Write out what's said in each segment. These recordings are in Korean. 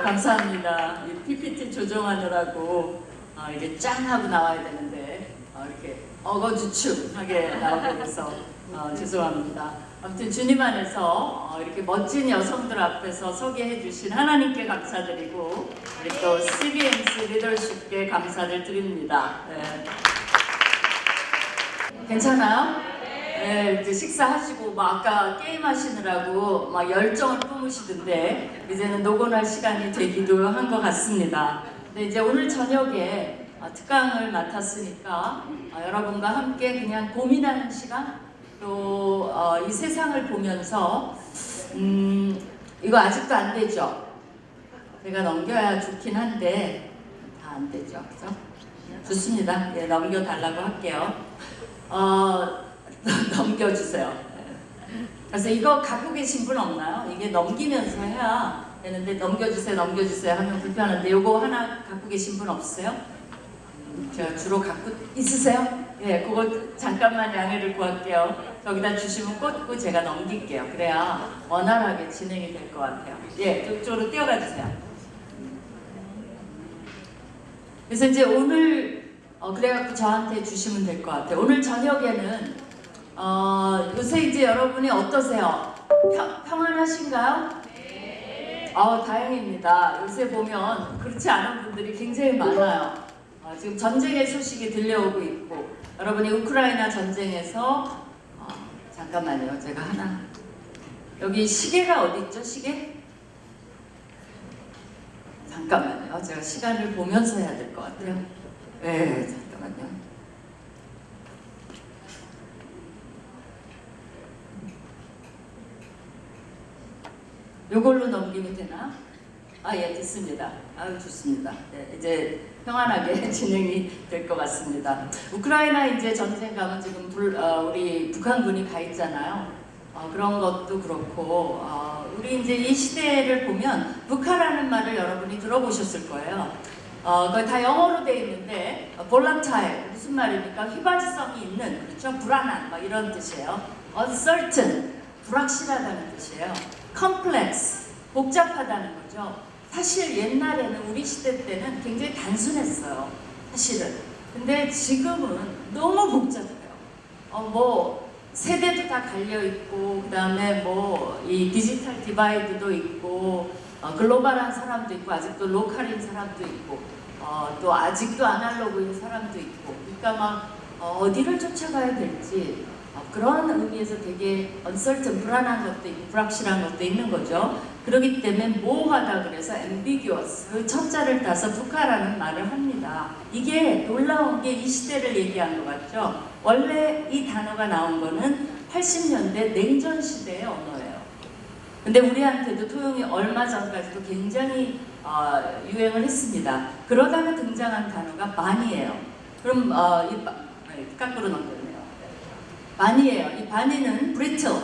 감사합니다. 이 PPT 조정하느라고 이게 짠 하고 나와야 되는데 이렇게 어거주춤하게 나오게 돼서 죄송합니다. 아무튼 주님 안에서 이렇게 멋진 여성들 앞에서 소개해 주신 하나님께 감사드리고 우리 또 CBMC 리더십께 감사를 드립니다. 네. 괜찮아요? 네, 이제 식사하시고 아까 게임 하시느라고 열정을 뿜으시던데 이제는 녹음할 시간이 되기도 한 것 같습니다. 근데 이제 오늘 저녁에 특강을 맡았으니까 여러분과 함께 그냥 고민하는 시간, 또 이 세상을 보면서 이거 아직도 안 되죠? 제가 넘겨야 좋긴 한데 다 안 되죠, 그죠? 좋습니다. 예, 넘겨달라고 할게요. 넘겨주세요. 그래서 이거 갖고 계신 분 없나요? 이게 넘기면서 해야 되는데 넘겨주세요 하면 불편한데 이거 하나 갖고 계신 분 없으세요? 제가 주로 갖고 있으세요? 예, 그거 잠깐만 양해를 구할게요. 거기다 주시면 꽂고 제가 넘길게요. 그래야 원활하게 진행이 될 것 같아요. 예, 이쪽으로 뛰어가 주세요. 그래서 이제 오늘 그래갖고 저한테 주시면 될 것 같아요. 오늘 저녁에는 요새 이제 여러분이 어떠세요? 평안하신가요? 네. 다행입니다. 요새 보면 그렇지 않은 분들이 굉장히 많아요. 지금 전쟁의 소식이 들려오고 있고 여러분이 우크라이나 전쟁에서 잠깐만요. 제가 하나 여기 시계가 어디 있죠? 시계? 잠깐만요. 제가 시간을 보면서 해야 될 것 같아요. 네, 잠깐만요. 요걸로 넘기면 되나? 예, 됐습니다. 아유, 좋습니다. 네, 이제 평안하게 진행이 될 것 같습니다. 우크라이나 이제 전쟁 가면 지금 우리 북한군이 가 있잖아요. 그런 것도 그렇고, 우리 이제 이 시대를 보면 북한이라는 말을 여러분이 들어보셨을 거예요. 거의 다 영어로 돼 있는데, volatile, 무슨 말입니까? 휘발성이 있는, 그렇죠? 불안한, 이런 뜻이에요. uncertain, 불확실하다는 뜻이에요. complex, 복잡하다는 거죠. 사실 옛날에는 우리 시대 때는 굉장히 단순했어요. 사실은. 근데 지금은 너무 복잡해요. 세대도 다 갈려 있고, 그 다음에 이 디지털 디바이드도 있고, 글로벌한 사람도 있고, 아직도 로컬인 사람도 있고, 또 아직도 아날로그인 사람도 있고, 그러니까 어디를 쫓아가야 될지. 그런 의미에서 되게 uncertain, 불안한 것도 있고 불확실한 것도 있는 거죠. 그렇기 때문에 모호하다 그래서 ambiguous, 그 첫자를 따서 북한이라는 말을 합니다. 이게 놀라운 게 이 시대를 얘기한 것 같죠. 원래 이 단어가 나온 거는 80년대 냉전 시대의 언어예요. 근데 우리한테도 토용이 얼마 전까지도 굉장히 유행을 했습니다. 그러다가 등장한 단어가 반이에요. 그럼 거꾸로 넘겨요. 반이에요. 이 반이는 brittle,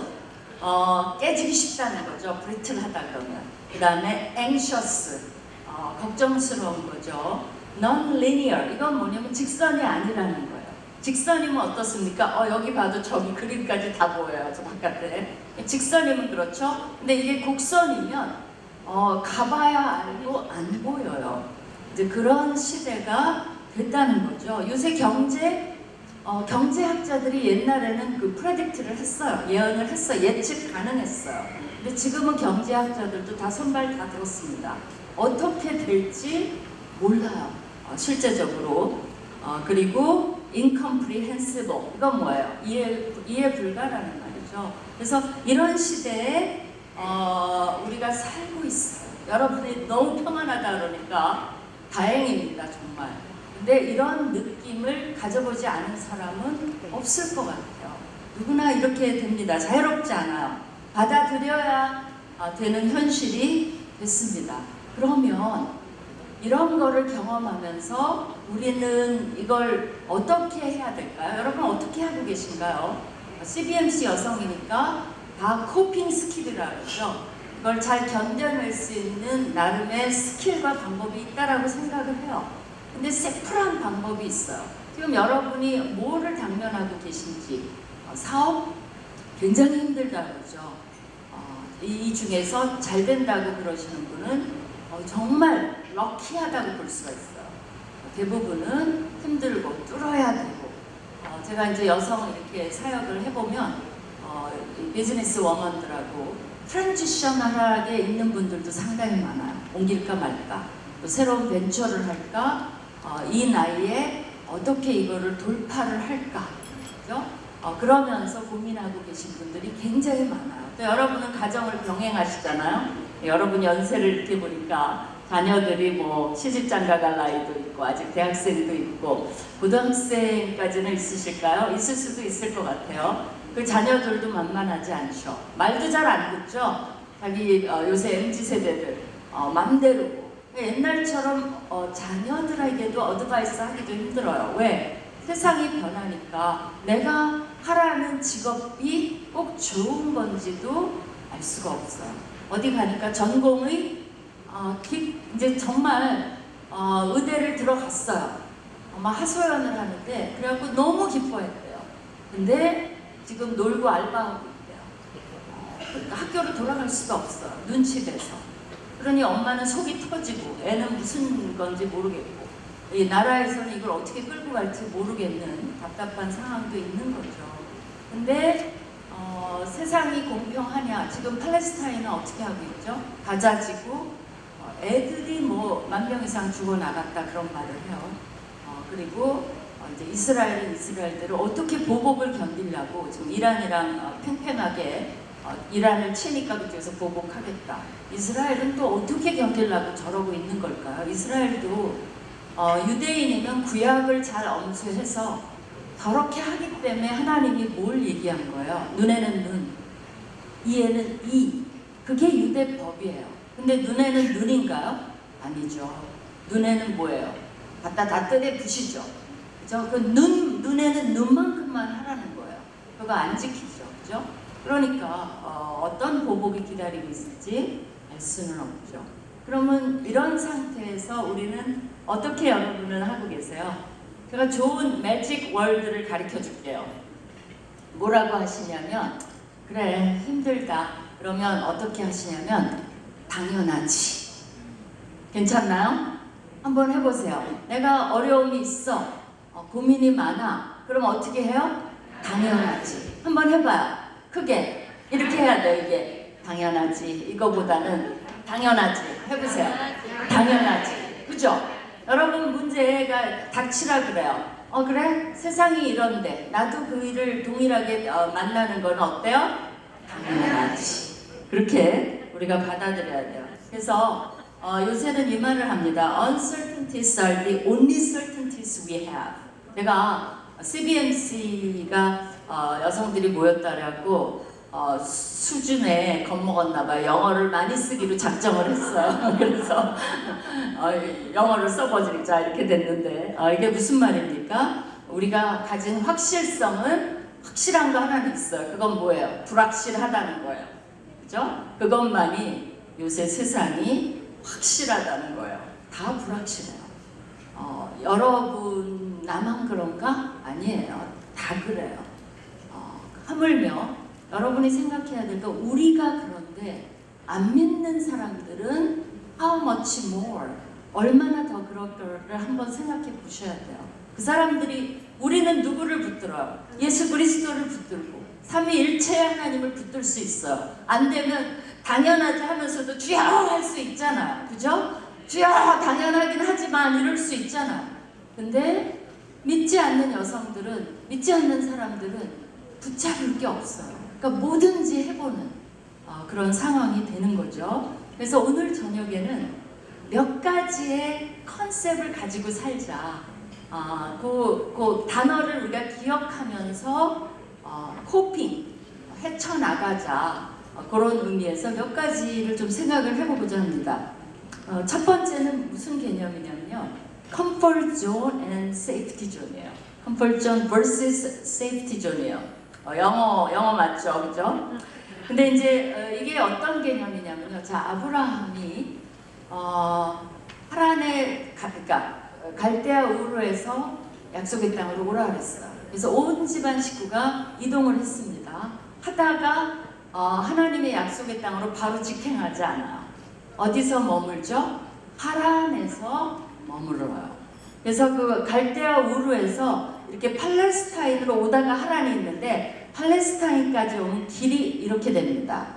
깨지기 쉽다는 거죠. brittle하다 그러면. 그 다음에 anxious, 걱정스러운 거죠. non-linear, 이건 뭐냐면 직선이 아니라는 거예요. 직선이면 어떻습니까? 여기 봐도 저기 그림까지 다 보여요. 저 바깥에. 직선이면 그렇죠. 근데 이게 곡선이면 가봐야 알고 안 보여요. 이제 그런 시대가 됐다는 거죠. 요새 경제학자들이 옛날에는 그 프레딕트를 했어요. 예언을 했어요. 예측 가능했어요. 근데 지금은 경제학자들도 다 손발 다 들었습니다. 어떻게 될지 몰라요. 실제적으로. 그리고 incomprehensible. 이건 뭐예요? 이해 불가라는 말이죠. 그래서 이런 시대에 우리가 살고 있어요. 여러분이 너무 평안하다 그러니까 다행입니다. 정말. 근데 이런 느낌을 가져보지 않은 사람은 없을 것 같아요. 누구나 이렇게 됩니다. 자유롭지 않아요. 받아들여야 되는 현실이 됐습니다. 그러면 이런 거를 경험하면서 우리는 이걸 어떻게 해야 될까요? 여러분 어떻게 하고 계신가요? CBMC 여성이니까 다 코핑 스킬이라고 그러죠. 이걸 잘 견뎌낼 수 있는 나름의 스킬과 방법이 있다라고 생각을 해요. 근데 세프한 방법이 있어요. 지금 여러분이 뭐를 당면하고 계신지, 사업 굉장히 힘들다고 그러죠. 이 중에서 잘 된다고 그러시는 분은 정말 럭키하다고 볼 수가 있어요. 대부분은 힘들고 뚫어야 되고 제가 이제 여성 이렇게 사역을 해보면 비즈니스 워먼들하고 트랜지셔널하게 있는 분들도 상당히 많아요. 옮길까 말까, 또 새로운 벤처를 할까, 이 나이에 어떻게 이거를 돌파를 할까, 그죠? 그러면서 고민하고 계신 분들이 굉장히 많아요. 또 여러분은 가정을 병행하시잖아요. 여러분 연세를 이렇게 보니까 자녀들이 뭐 시집장가 갈 나이도 있고 아직 대학생도 있고 고등학생까지는 있으실까요? 있을 수도 있을 것 같아요. 그 자녀들도 만만하지 않죠. 말도 잘 안 듣죠. 자기 요새 MZ세대들 맘대로고 옛날처럼 자녀들에게도 어드바이스 하기도 힘들어요. 왜? 세상이 변하니까 내가 하라는 직업이 꼭 좋은 건지도 알 수가 없어요. 어디 가니까 전공의 이제 정말 의대를 들어갔어요. 하소연을 하는데 그래갖고 너무 기뻐했대요. 근데 지금 놀고 알바하고 있대요. 그러니까 학교로 돌아갈 수가 없어요. 눈치돼서. 그러니 엄마는 속이 터지고 애는 무슨 건지 모르겠고 이 나라에서는 이걸 어떻게 끌고 갈지 모르겠는 답답한 상황도 있는 거죠. 근데 세상이 공평하냐? 지금 팔레스타인은 어떻게 하고 있죠? 가자지구 애들이 뭐 10,000명 이상 죽어나갔다 그런 말을 해요. 그리고 이제 이스라엘은 이스라엘대로 어떻게 보복을 견디려고 지금 이란이랑 팽팽하게 이란을 치니까 그쪽에서 보복하겠다. 이스라엘은 또 어떻게 견디려고 저러고 있는 걸까요? 이스라엘도 유대인이면 구약을 잘 엄수해서 저렇게 하기 때문에 하나님이 뭘 얘기한 거예요? 눈에는 눈, 이에는 이. 그게 유대 법이에요. 근데 눈에는 눈인가요? 아니죠. 눈에는 뭐예요? 갖다 다 뜯어 부시죠. 그죠? 그 눈에는 눈만큼만 하라는 거예요. 그거 안 지키죠. 그죠? 그러니까 어떤 보복이 기다리고 있을지 알 수는 없죠. 그러면 이런 상태에서 우리는 어떻게 여러분은 하고 계세요? 제가 좋은 매직 월드를 가르쳐 줄게요. 뭐라고 하시냐면 그래 힘들다. 그러면 어떻게 하시냐면 당연하지. 괜찮나요? 한번 해보세요. 내가 어려움이 있어. 고민이 많아. 그럼 어떻게 해요? 당연하지. 한번 해봐요. 크게. 이렇게 해야 돼 이게. 당연하지. 이거보다는 당연하지. 해보세요. 당연하지. 그죠? 여러분 문제가 닥치라 그래요. 그래? 세상이 이런데 나도 그 일을 동일하게 만나는 건 어때요? 당연하지. 그렇게 우리가 받아들여야 돼요. 그래서 요새는 이 말을 합니다. Uncertainties are the only certainties we have. 내가 CBMC가 여성들이 모였다라고 수준에 겁먹었나봐요. 영어를 많이 쓰기로 작정을 했어요. 그래서 영어를 써보자 이렇게 됐는데 이게 무슨 말입니까? 우리가 가진 확실성은 확실한 거 하나는 있어요. 그건 뭐예요? 불확실하다는 거예요. 그죠? 그것만이 요새 세상이 확실하다는 거예요. 다 불확실해요. 여러분 나만 그런가? 아니에요. 다 그래요. 하물며 여러분이 생각해야 될 건 우리가 그런데 안 믿는 사람들은 how much more 얼마나 더 그럴 거를 한번 생각해 보셔야 돼요. 그 사람들이 우리는 누구를 붙들어요? 예수 그리스도를 붙들고 삼위일체의 하나님을 붙들 수 있어요. 안 되면 당연하지 하면서도 주여 할 수 있잖아요. 그죠? 주여 당연하긴 하지만 이럴 수 있잖아요. 근데 믿지 않는 여성들은 믿지 않는 사람들은 붙잡을 게 없어요. 그러니까 뭐든지 해보는 그런 상황이 되는 거죠. 그래서 오늘 저녁에는 몇 가지의 컨셉을 가지고 살자. 그 단어를 우리가 기억하면서 코핑, 헤쳐나가자. 그런 의미에서 몇 가지를 좀 생각을 해보고자 합니다. 첫 번째는 무슨 개념이냐면요. Comfort Zone and Safety Zone이에요. Comfort Zone vs Safety Zone이에요. 영어 맞죠? 그죠? 근데 이제 이게 어떤 개념이냐면요. 자, 아브라함이 하란에 그러니까 갈대아 우르에서 약속의 땅으로 오라 그랬어요. 그래서 온 집안 식구가 이동을 했습니다. 하다가 하나님의 약속의 땅으로 바로 직행하지 않아요. 어디서 머물죠? 하란에서 머물러요. 그래서 그 갈대아 우르에서 이렇게 팔레스타인으로 오다가 하란이 있는데 팔레스타인까지 오는 길이 이렇게 됩니다.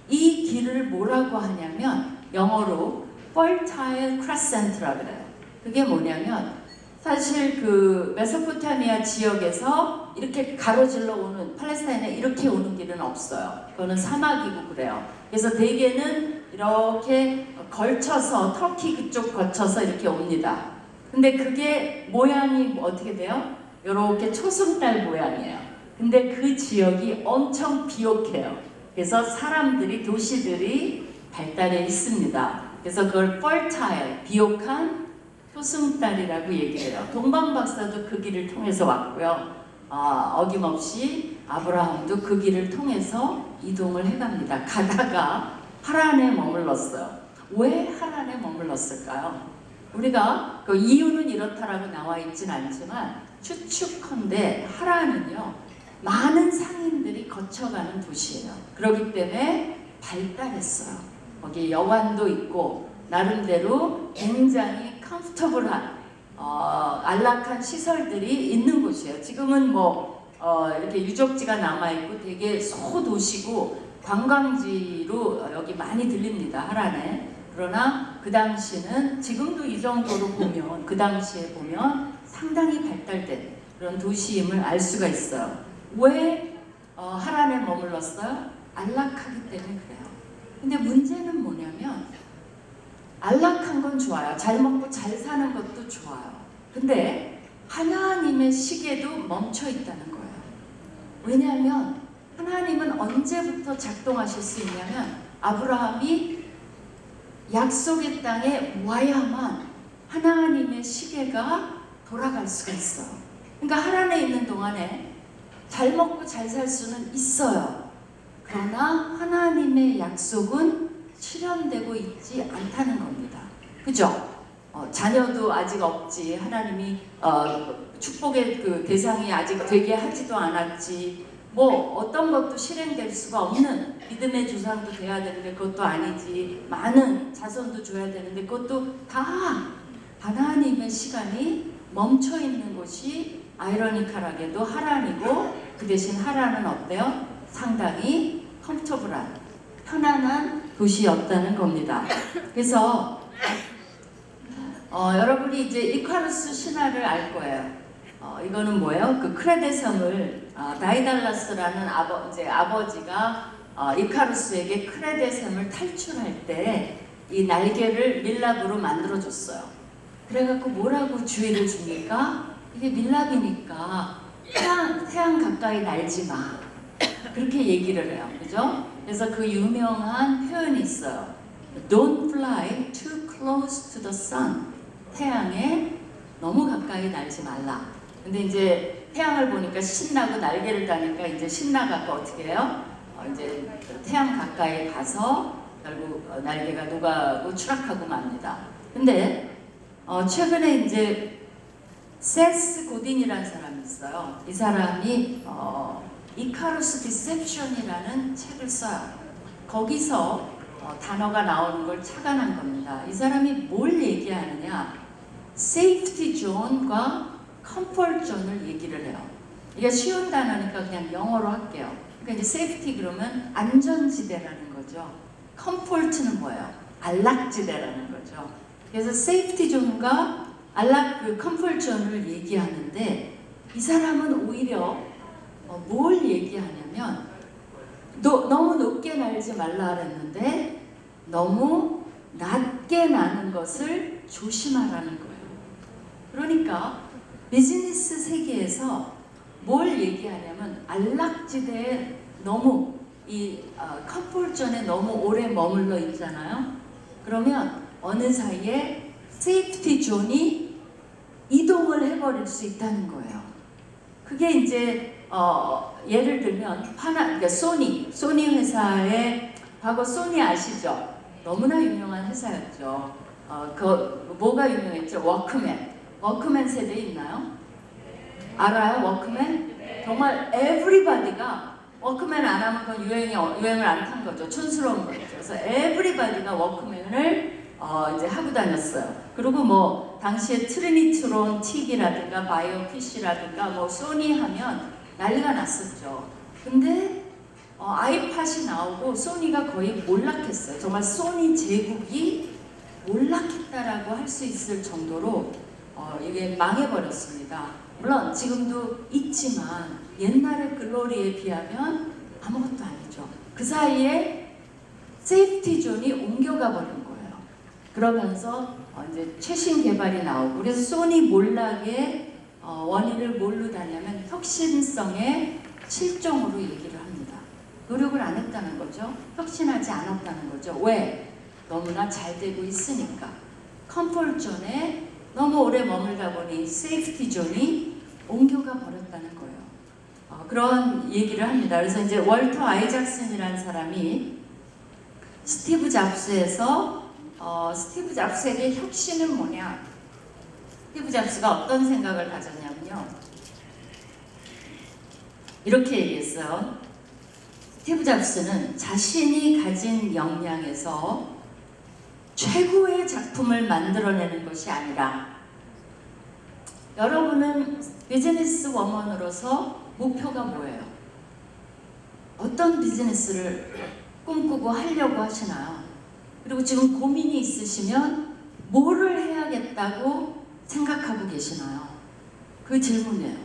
이 길을 뭐라고 하냐면 영어로 Fertile Crescent라고 그래요. 그게 뭐냐면 사실 그 메소포타미아 지역에서 이렇게 가로질러 오는 팔레스타인에 이렇게 오는 길은 없어요. 그거는 사막이고 그래요. 그래서 대개는 이렇게 걸쳐서 터키 그쪽 거쳐서 이렇게 옵니다. 근데 그게 모양이 어떻게 돼요? 이렇게 초승달 모양이에요. 근데 그 지역이 엄청 비옥해요. 그래서 사람들이 도시들이 발달해 있습니다. 그래서 그걸 fertile, 비옥한 초승달이라고 얘기해요. 동방 박사도 그 길을 통해서 왔고요. 어김없이 아브라함도 그 길을 통해서 이동을 해갑니다. 가다가 하란에 머물렀어요. 왜 하란에 머물렀을까요? 우리가 그 이유는 이렇다라고 나와 있진 않지만 추측컨대 하란은요 많은 상인들이 거쳐가는 도시예요. 그렇기 때문에 발달했어요. 거기 여관도 있고 나름대로 굉장히 컴포터블한 안락한 시설들이 있는 곳이에요. 지금은 뭐 이렇게 유적지가 남아있고 되게 소도시고 관광지로 여기 많이 들립니다. 하란에. 그러나 그 당시는 지금도 이 정도로 보면 그 당시에 보면 상당히 발달된 그런 도시임을 알 수가 있어요. 왜 하란에 머물렀어요? 안락하기 때문에 그래요. 근데 문제는 뭐냐면 안락한 건 좋아요. 잘 먹고 잘 사는 것도 좋아요. 근데 하나님의 시계도 멈춰 있다는 거예요. 왜냐하면 하나님은 언제부터 작동하실 수 있냐면 아브라함이 약속의 땅에 와야만 하나님의 시계가 돌아갈 수가 있어요. 그러니까 하란에 있는 동안에 잘 먹고 잘 살 수는 있어요. 그러나 하나님의 약속은 실현되고 있지 않다는 겁니다. 그죠? 자녀도 아직 없지. 하나님이 축복의 그 대상이 아직 되게 하지도 않았지. 뭐 어떤 것도 실행될 수가 없는 믿음의 조상도 돼야 되는데 그것도 아니지. 많은 자손도 줘야 되는데 그것도 다 하나님의 시간이 멈춰 있는 곳이 아이러니컬하게도 하란이고 그 대신 하란은 어때요? 상당히 컴포터블한 편안한 도시였다는 겁니다. 그래서 여러분이 이제 이카루스 신화를 알 거예요. 이거는 뭐예요? 그 크레데 섬을 다이달라스라는 아버지가 이카루스에게 크레데 섬을 탈출할 때 이 날개를 밀랍으로 만들어줬어요. 그래갖고 뭐라고 주의를 줍니까? 이게 밀랍이니까 태양 가까이 날지 마. 그렇게 얘기를 해요. 그죠? 그래서 그 유명한 표현이 있어요. Don't fly too close to the sun. 태양에 너무 가까이 날지 말라. 근데 이제 태양을 보니까 신나고 날개를 다니까 이제 신나갖고 어떻게 해요? 이제 태양 가까이 가서 결국 날개가 녹아고 추락하고 맙니다. 근데 최근에 이제 세스 고딘이라는 사람이 있어요. 이 사람이 이카루스 디셉션이라는 책을 써요. 거기서 단어가 나오는 걸 착안한 겁니다. 이 사람이 뭘 얘기하느냐? 세이프티 존과 컴포트 존을 얘기를 해요. 이게 쉬운 단어니까 그냥 영어로 할게요. 그러니까 이제 세이프티 그러면 안전지대라는 거죠. 컴포트는 뭐예요? 안락지대라는 거죠. 그래서 세이프티 존과 컴포트 존을 얘기하는데 이 사람은 오히려 뭘 얘기하냐면 너무 높게 날지 말라 그랬는데 너무 낮게 나는 것을 조심하라는 거예요. 그러니까 비즈니스 세계에서 뭘 얘기하냐면 안락지대에 너무 컴포트 존에 너무 오래 머물러 있잖아요. 그러면 어느 사이에 세이프티 존이 이동을 해버릴 수 있다는 거예요. 그게 이제 예를 들면 그러니까 소니 회사의 과거 소니 아시죠? 너무나 유명한 회사였죠. 뭐가 유명했죠? 워크맨 세대 있나요? 알아요? 워크맨? 정말 everybody가 워크맨 안 하면 그건 유행을 안 탄 거죠. 촌스러운 거죠. 그래서 everybody가 워크맨을 가면을 이제 하고 다녔어요. 그리고 뭐 당시에 트리니트론 틱이라든가 바이오 PC라든가 뭐 소니 하면 난리가 났었죠. 근데 아이팟이 나오고 소니가 거의 몰락했어요. 정말 소니 제국이 몰락했다라고 할 수 있을 정도로 이게 망해버렸습니다. 물론 지금도 있지만 옛날의 글로리에 비하면 아무것도 아니죠. 그 사이에 세이프티 존이 옮겨가 버린 거예요. 그러면서 이제 최신 개발이 나오고, 그래서 소니 몰락의 원인을 뭘로 다냐면 혁신성의 실종으로 얘기를 합니다. 노력을 안 했다는 거죠. 혁신하지 않았다는 거죠. 왜? 너무나 잘 되고 있으니까. 컴포트 존에 너무 오래 머물다 보니 세이프티 존이 옮겨가 버렸다는 거예요. 그런 얘기를 합니다. 그래서 이제 월터 아이작슨이라는 사람이 스티브 잡스에서 스티브 잡스에게 혁신은 뭐냐? 스티브 잡스가 어떤 생각을 가졌냐면요. 이렇게 얘기했어요. 스티브 잡스는 자신이 가진 역량에서 최고의 작품을 만들어내는 것이 아니라, 여러분은 비즈니스 워먼으로서 목표가 뭐예요? 어떤 비즈니스를 꿈꾸고 하려고 하시나요? 그리고 지금 고민이 있으시면 뭐를 해야겠다고 생각하고 계시나요? 그 질문이에요.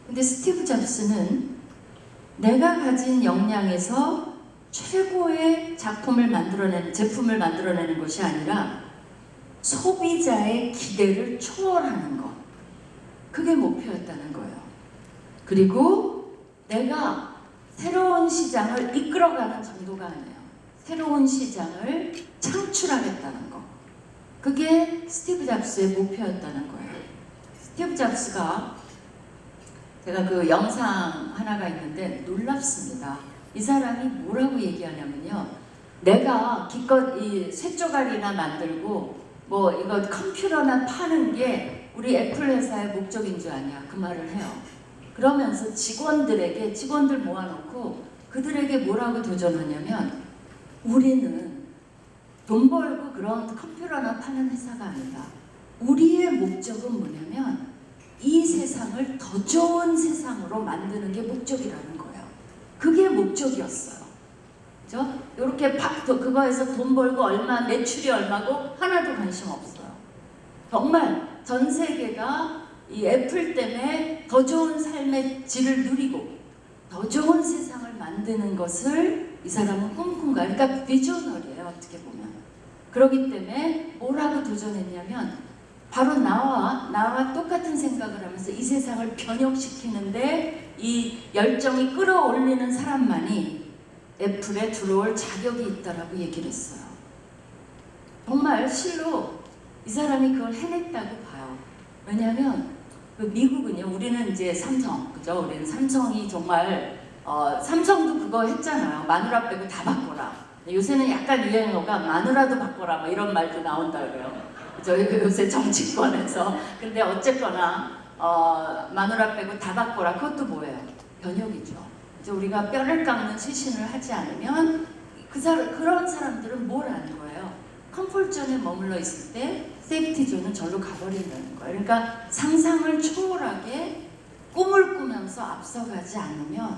근데 스티브 잡스는 내가 가진 역량에서 최고의 작품을 만들어내는, 제품을 만들어내는 것이 아니라 소비자의 기대를 초월하는 것, 그게 목표였다는 거예요. 그리고 내가 새로운 시장을 이끌어가는 정도가 아니에요. 새로운 시장을 창출하겠다는 거, 그게 스티브 잡스의 목표였다는 거예요. 스티브 잡스가, 제가 그 영상 하나가 있는데 놀랍습니다. 이 사람이 뭐라고 얘기하냐면요. 내가 기껏 이 쇠조각이나 만들고 뭐 이거 컴퓨터나 파는 게 우리 애플 회사의 목적인 줄 아냐, 그 말을 해요. 그러면서 직원들 모아놓고 그들에게 뭐라고 도전하냐면, 우리는 돈 벌고 그런 컴퓨터나 파는 회사가 아니다. 우리의 목적은 뭐냐면 이 세상을 더 좋은 세상으로 만드는 게 목적이라는 거예요. 그게 목적이었어요. 그죠? 이렇게 그거에서 돈 벌고 얼마, 매출이 얼마고 하나도 관심 없어요. 정말 전 세계가 이 애플 때문에 더 좋은 삶의 질을 누리고 더 좋은 세상을 만드는 것을 이 사람은 꿈꾼 거예요. 그러니까 비저너리예요, 어떻게 보면. 그렇기 때문에 뭐라고 도전했냐면, 바로 나와 똑같은 생각을 하면서 이 세상을 변혁시키는데 이 열정이 끌어올리는 사람만이 애플에 들어올 자격이 있다라고 얘기를 했어요. 정말 실로 이 사람이 그걸 해냈다고 봐요. 왜냐하면 그 미국은요, 우리는 이제 삼성, 그죠? 우리는 삼성이 정말 삼성도 그거 했잖아요. 마누라 빼고 다 바꿔라. 요새는 약간 유행어가 마누라도 바꿔라, 뭐 이런 말도 나온다 그래요. 저희 요새 정치권에서. 근데 어쨌거나 마누라 빼고 다 바꿔라. 그것도 뭐예요? 변혁이죠. 이제 우리가 뼈를 깎는 쇄신을 하지 않으면 그런 사람들은 뭘 하는 거예요? 컴포트 존에 머물러 있을 때 세이프티 존은 절로 가버린다는 거예요. 그러니까 상상을 초월하게 꿈을 꾸면서 앞서가지 않으면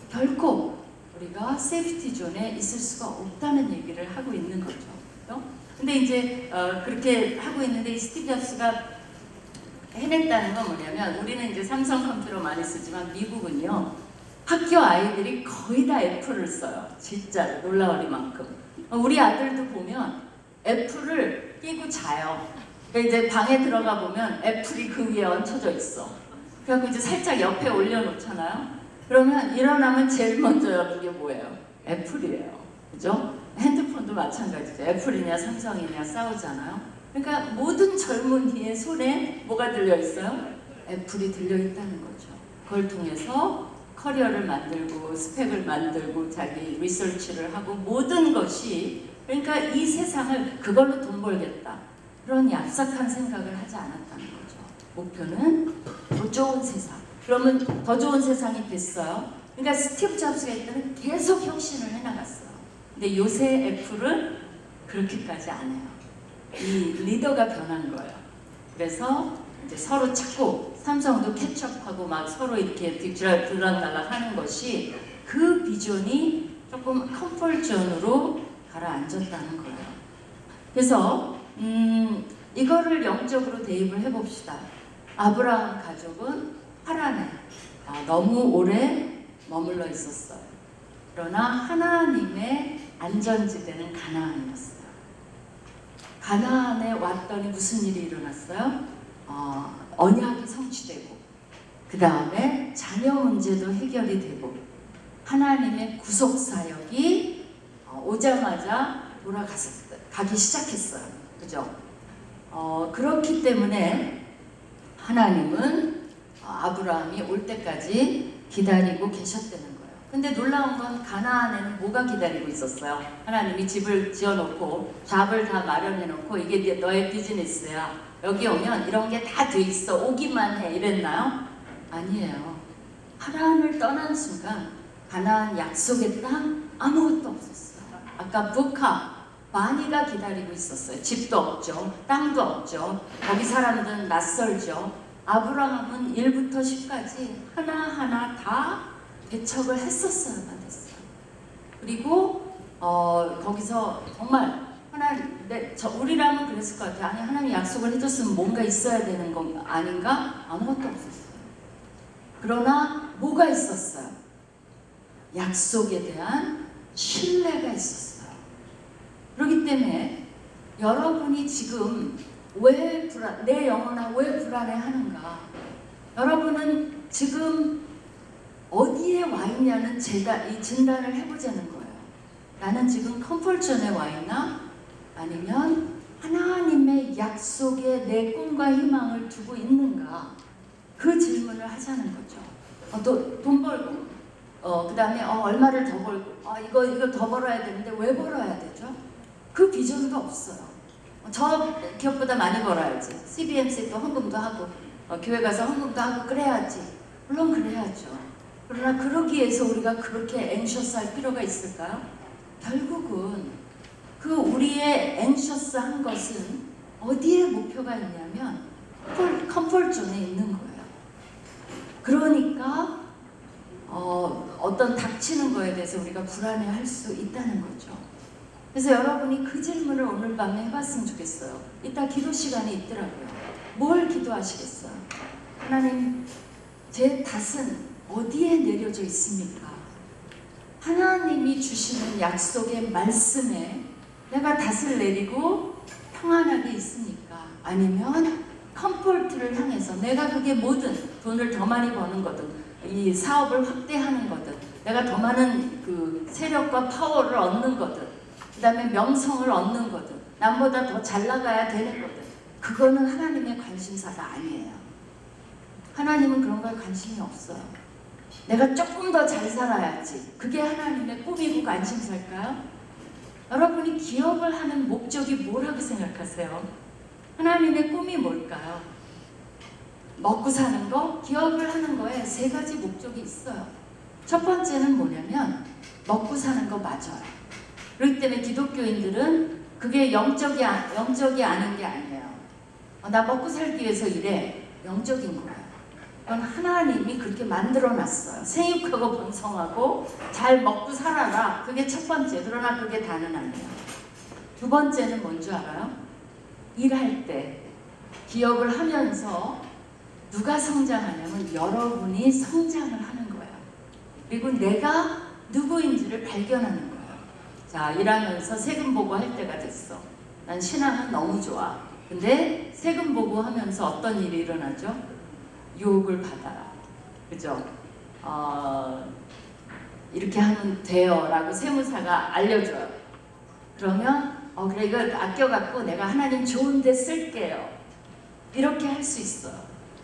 결코 우리가 세이프티 존에 있을 수가 없다는 얘기를 하고 있는 거죠. 그렇죠? 근데 이제 그렇게 하고 있는데, 이 스티브 잡스가 해냈다는 건 뭐냐면, 우리는 이제 삼성 컴퓨터 많이 쓰지만 미국은요, 학교 아이들이 거의 다 애플을 써요. 진짜 놀라우리만큼. 우리 아들도 보면 애플을 끼고 자요. 그러니까 이제 방에 들어가 보면 애플이 그 위에 얹혀져 있어. 그래갖고 이제 살짝 옆에 올려놓잖아요. 그러면 일어나면 제일 먼저 여는 게 뭐예요? 애플이에요. 그죠? 핸드폰도 마찬가지죠. 애플이냐 삼성이냐 싸우잖아요. 그러니까 모든 젊은이의 손에 뭐가 들려있어요? 애플이 들려있다는 거죠. 그걸 통해서 커리어를 만들고 스펙을 만들고 자기 리서치를 하고 모든 것이, 그러니까 이 세상을 그걸로 돈 벌겠다, 그런 얍삭한 생각을 하지 않았다는 거죠. 목표는 더 좋은 세상. 그러면 더 좋은 세상이 됐어요. 그러니까 스티브 잡스가 일단은 계속 혁신을 해나갔어요. 근데 요새 애플은 그렇게까지 안 해요. 이 리더가 변한 거예요. 그래서 이제 서로 찾고 삼성도 캐치업하고 막 서로 이렇게 들락날락 하는 것이 그 비전이 조금 컴포트존으로 가라앉았다는 거예요. 그래서 이거를 영적으로 대입을 해봅시다. 아브라함 가족은 하란에 너무 오래 머물러 있었어요. 그러나 하나님의 안전지대는 가나안이었어요. 가나안에 왔더니 무슨 일이 일어났어요? 언약이 성취되고 그 다음에 자녀 문제도 해결이 되고 하나님의 구속 사역이 오자마자 가기 시작했어요. 그죠? 그렇기 때문에 하나님은 아브라함이 올 때까지 기다리고 계셨다는 거예요. 근데 놀라운 건 가나안에는 뭐가 기다리고 있었어요? 하나님이 집을 지어놓고 잡을 다 마련해놓고 이게 너의 비즈니스야. 여기 오면 이런 게 다 돼 있어. 오기만 해. 이랬나요? 아니에요. 하란을 떠난 순간 가나안 약속의 땅 아무것도 없었어요. 아까 북한 많이가 기다리고 있었어요. 집도 없죠. 땅도 없죠. 거기 사람들은 낯설죠. 아브라함은 1부터 10까지 하나하나 다 개척을 했었어야만 됐어요. 그리고 거기서 정말 우리라면 그랬을 것 같아요. 아니 하나님 약속을 해줬으면 뭔가 있어야 되는 거 아닌가? 아무것도 없었어요. 그러나 뭐가 있었어요? 약속에 대한 신뢰가 있었어요. 그렇기 때문에 여러분이 지금 내 영혼아 왜 불안해하는가? 여러분은 지금 어디에 와 있냐는 제가 이 진단을 해보자는 거예요. 나는 지금 컴포트존에 와 있나? 아니면 하나님의 약속에 내 꿈과 희망을 두고 있는가? 그 질문을 하자는 거죠. 돈 벌고, 그 다음에 얼마를 더 벌고, 이거 더 벌어야 되는데 왜 벌어야 되죠? 그 비전도 없어요. 저 기업보다 많이 벌어야지. CBMC도 헌금도 하고, 교회 가서 헌금도 하고 그래야지. 물론 그래야죠. 그러나 그러기 위해서 우리가 그렇게 앵셔스할 필요가 있을까요? 결국은 그 우리의 앵셔스한 것은 어디에 목표가 있냐면 컴포트존에 있는 거예요. 그러니까 어떤 닥치는 거에 대해서 우리가 불안해할 수 있다는 거죠. 그래서 여러분이 그 질문을 오늘 밤에 해봤으면 좋겠어요. 이따 기도 시간이 있더라고요. 뭘 기도하시겠어요? 하나님, 제 탓은 어디에 내려져 있습니까? 하나님이 주시는 약속의 말씀에 내가 탓을 내리고 평안하게 있습니까? 아니면 컴포트를 향해서 내가 그게 뭐든 돈을 더 많이 버는 거든 이 사업을 확대하는 거든 내가 더 많은 그 세력과 파워를 얻는 거든 그 다음에 명성을 얻는 거든 남보다 더 잘 나가야 되는 거든 그거는 하나님의 관심사가 아니에요. 하나님은 그런 거에 관심이 없어요. 내가 조금 더 잘 살아야지. 그게 하나님의 꿈이고 관심사일까요? 여러분이 기업을 하는 목적이 뭐라고 생각하세요? 하나님의 꿈이 뭘까요? 먹고 사는 거? 기업을 하는 거에 3가지 목적이 있어요. 첫 번째는 뭐냐면 먹고 사는 거 맞아요. 그렇기 때문에 기독교인들은 그게 영적이 아닌 게 아니에요. 나 먹고 살기 위해서 일해. 영적인 거예요. 그건 하나님이 그렇게 만들어놨어요. 생육하고 번성하고 잘 먹고 살아라. 그게 첫 번째. 그러나 그게 다는 아니에요. 두 번째는 뭔지 알아요? 일할 때 기업을 하면서 누가 성장하냐면 여러분이 성장을 하는 거예요. 그리고 내가 누구인지를 발견하는 거예요. 자, 일하면서 세금 보고 할 때가 됐어. 난 신앙은 너무 좋아. 근데 세금 보고 하면서 어떤 일이 일어나죠? 유혹을 받아라. 그죠? 이렇게 하면 돼요. 라고 세무사가 알려줘요. 그러면 그래 이거 아껴갖고 내가 하나님 좋은 데 쓸게요. 이렇게 할 수 있어요.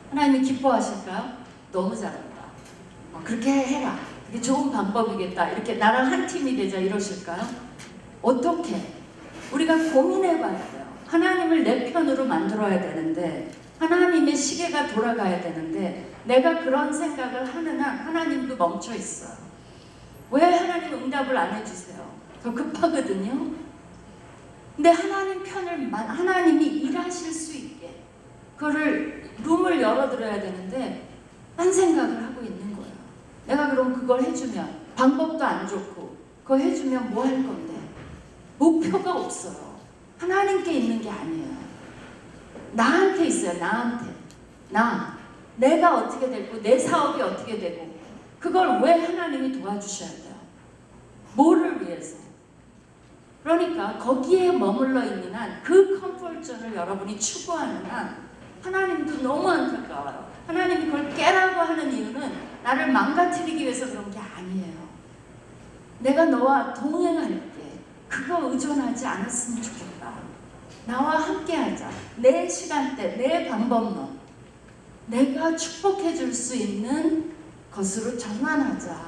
하나님이 기뻐하실까요? 너무 잘한다. 그렇게 해라. 그게 좋은 방법이겠다. 이렇게 나랑 한 팀이 되자 이러실까요? 어떻게? 우리가 고민해 봐야 돼요. 하나님을 내 편으로 만들어야 되는데 하나님의 시계가 돌아가야 되는데 내가 그런 생각을 하는 한 하나님도 멈춰 있어요. 왜 하나님 응답을 안 해주세요? 더 급하거든요. 근데 하나님이 일하실 수 있게 그거를 룸을 열어드려야 되는데 딴 생각을 하고 있는 거예요. 내가 그럼 그걸 해주면 방법도 안 좋고 그거 해주면 뭐 할 건데 목표가 없어요. 하나님께 있는 게 아니에요. 나한테 있어요. 나한테. 내가 어떻게 되고 내 사업이 어떻게 되고 그걸 왜 하나님이 도와주셔야 돼요? 뭐를 위해서? 그러니까 거기에 머물러 있는 한 그 컴포트존을 여러분이 추구하는 한 하나님도 너무 안타까워요. 하나님이 그걸 깨라고 하는 이유는 나를 망가뜨리기 위해서 그런 게 아니에요. 내가 너와 동행할게. 그거 의존하지 않았으면 좋겠다. 나와 함께하자. 내 시간대, 내 방법론. 내가 축복해 줄 수 있는 것으로 전환하자.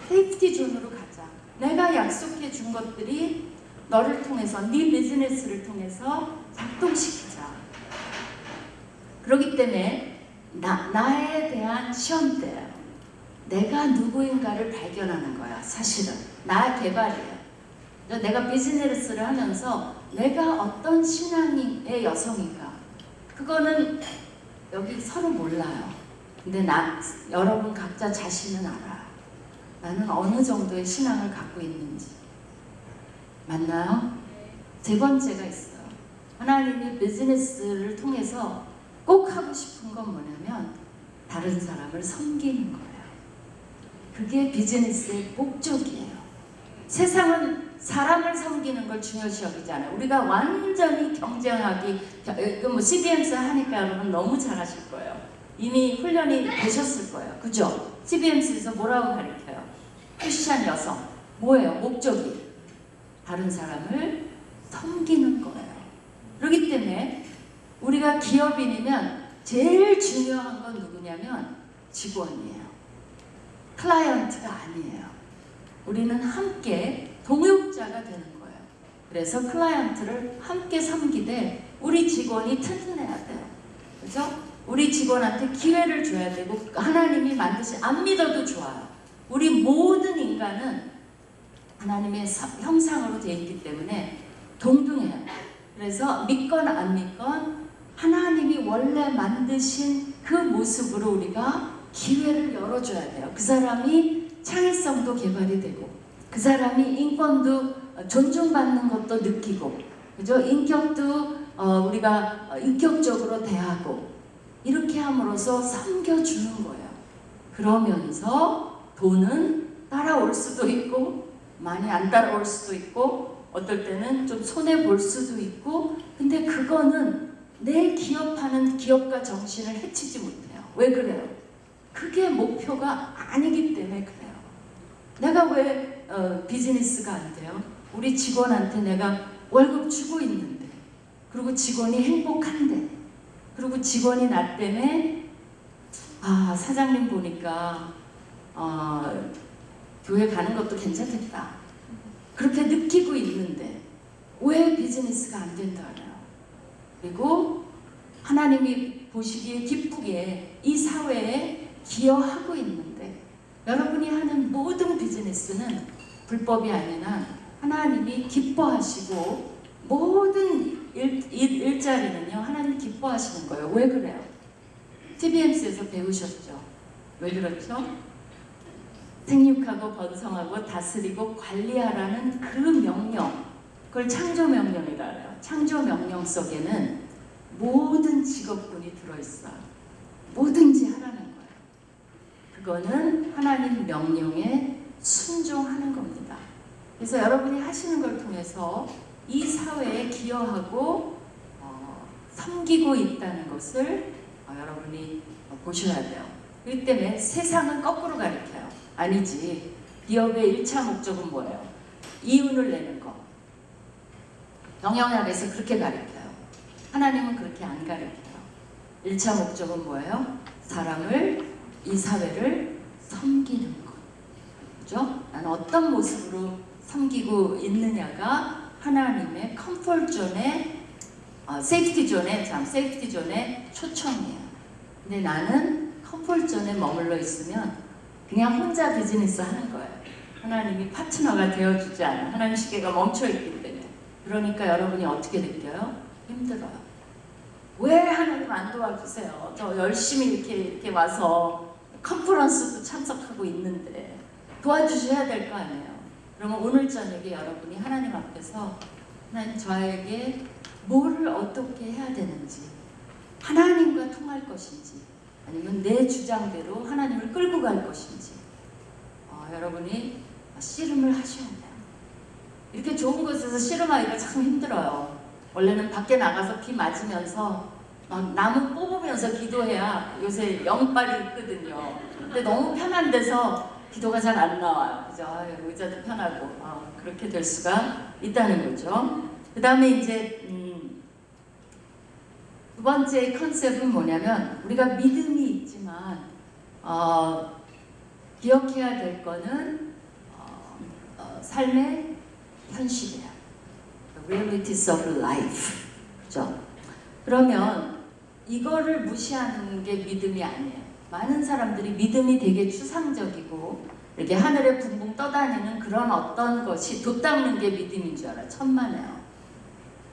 세이프티 존으로 가자. 내가 약속해 준 것들이 너를 통해서, 네 비즈니스를 통해서 작동시키자. 그렇기 때문에 나에 대한 시험대예요. 내가 누구인가를 발견하는 거야. 사실은 나 개발이에요. 내가 비즈니스를 하면서 내가 어떤 신앙의 여성인가, 그거는 여기 서로 몰라요. 근데 여러분 각자 자신은 알아요. 나는 어느 정도의 신앙을 갖고 있는지. 맞나요? 세 번째가 있어요. 하나님이 비즈니스를 통해서 꼭 하고 싶은 건 뭐냐면 다른 사람을 섬기는 거예요. 그게 비즈니스의 목적이에요. 세상은 사람을 섬기는 걸 중요시 여기잖아요. 우리가 완전히 경쟁하기, CBMS 하니까 여러분 너무 잘하실 거예요. 이미 훈련이 되셨을 거예요. 그죠? CBMS에서 뭐라고 가르쳐요? 크리스찬 여성. 뭐예요? 목적이 다른 사람을 섬기는 거예요. 그렇기 때문에 우리가 기업인이면 제일 중요한 건 누구냐면 직원이에요. 클라이언트가 아니에요. 우리는 함께 동역자가 되는 거예요. 그래서 클라이언트를 함께 섬기되 우리 직원이 튼튼해야 돼요. 그죠? 우리 직원한테 기회를 줘야 되고 하나님이 만드신, 안 믿어도 좋아요. 우리 모든 인간은 하나님의 형상으로 되어 있기 때문에 동등해요. 그래서 믿건 안 믿건 하나님이 원래 만드신 그 모습으로 우리가 기회를 열어줘야 돼요. 그 사람이 창의성도 개발이 되고 그 사람이 인권도 존중받는 것도 느끼고, 그죠? 인격도 우리가 인격적으로 대하고 이렇게 함으로써 섬겨주는 거예요. 그러면서 돈은 따라올 수도 있고 많이 안 따라올 수도 있고 어떨 때는 좀 손해볼 수도 있고, 근데 그거는 내 기업하는 기업가 정신을 해치지 못해요. 왜 그래요? 그게 목표가 아니기 때문에 그래요. 내가 왜 비즈니스가 안 돼요? 우리 직원한테 내가 월급 주고 있는데, 그리고 직원이 행복한데, 그리고 직원이 나 때문에 사장님 보니까 교회 가는 것도 괜찮겠다 그렇게 느끼고 있는데 왜 비즈니스가 안 된다고요? 그리고 하나님이 보시기에 기쁘게 이 사회에 기여하고 있는데, 여러분이 하는 모든 비즈니스는 불법이 아니라 하나님이 기뻐하시고 모든 일자리는요 하나님 기뻐하시는 거예요. 왜 그래요? TBMC에서 배우셨죠? 왜 그렇죠? 생육하고 번성하고 다스리고 관리하라는 그 명령, 그걸 창조명령이라 해요. 창조명령 속에는 모든 직업군이 들어있어요. 뭐든지 하라는 거예요. 그거는 하나님 명령에 순종하는 겁니다. 그래서 여러분이 하시는 걸 통해서 이 사회에 기여하고 섬기고 있다는 것을 여러분이 보셔야 돼요. 그렇기 때문에 세상은 거꾸로 가르쳐요. 아니지. 기업의 1차 목적은 뭐예요? 이윤을 내는 거. 경영학에서 그렇게 가르쳐요. 하나님은 그렇게 안 가르쳐요. 1차 목적은 뭐예요? 사람을, 이 사회를 섬기는 것. 그죠? 나는 어떤 모습으로 섬기고 있느냐가 하나님의 컴포트존의 세이프티 존의 초청이에요. 근데 나는 컴포트존에 머물러 있으면 그냥 혼자 비즈니스 하는 거예요. 하나님이 파트너가 되어주지 않아. 하나님 시계가 멈춰있기 때문에. 그러니까 여러분이 어떻게 느껴요? 힘들어요. 왜 하나님 안 도와주세요? 저 열심히 이렇게 와서 컨퍼런스도 참석하고 있는데 도와주셔야 될 거 아니에요. 그러면 오늘 저녁에 여러분이 하나님 앞에서 하나님 저에게 뭐를 어떻게 해야 되는지, 하나님과 통할 것인지, 아니면 내 주장대로 하나님을 끌고 갈 것인지 여러분이 씨름을 하셔야 돼요. 이렇게 좋은 곳에서 씨름하기가 참 힘들어요. 원래는 밖에 나가서 비 맞으면서 막 나무 뽑으면서 기도해야 요새 영빨이 있거든요. 근데 너무 편한 데서 기도가 잘 안 나와요. 그죠? 의자도 편하고 그렇게 될 수가 있다는 거죠. 그 다음에 이제 두 번째 컨셉은 뭐냐면 우리가 믿음이 있지만 기억해야 될 거는 삶의 현실이야. The realities of life. 그죠? 그러면 이거를 무시하는 게 믿음이 아니에요. 많은 사람들이 믿음이 되게 추상적이고 이렇게 하늘에 붕붕 떠다니는 그런 어떤 것이 돛 닦는 게 믿음인 줄 알아요. 천만에요.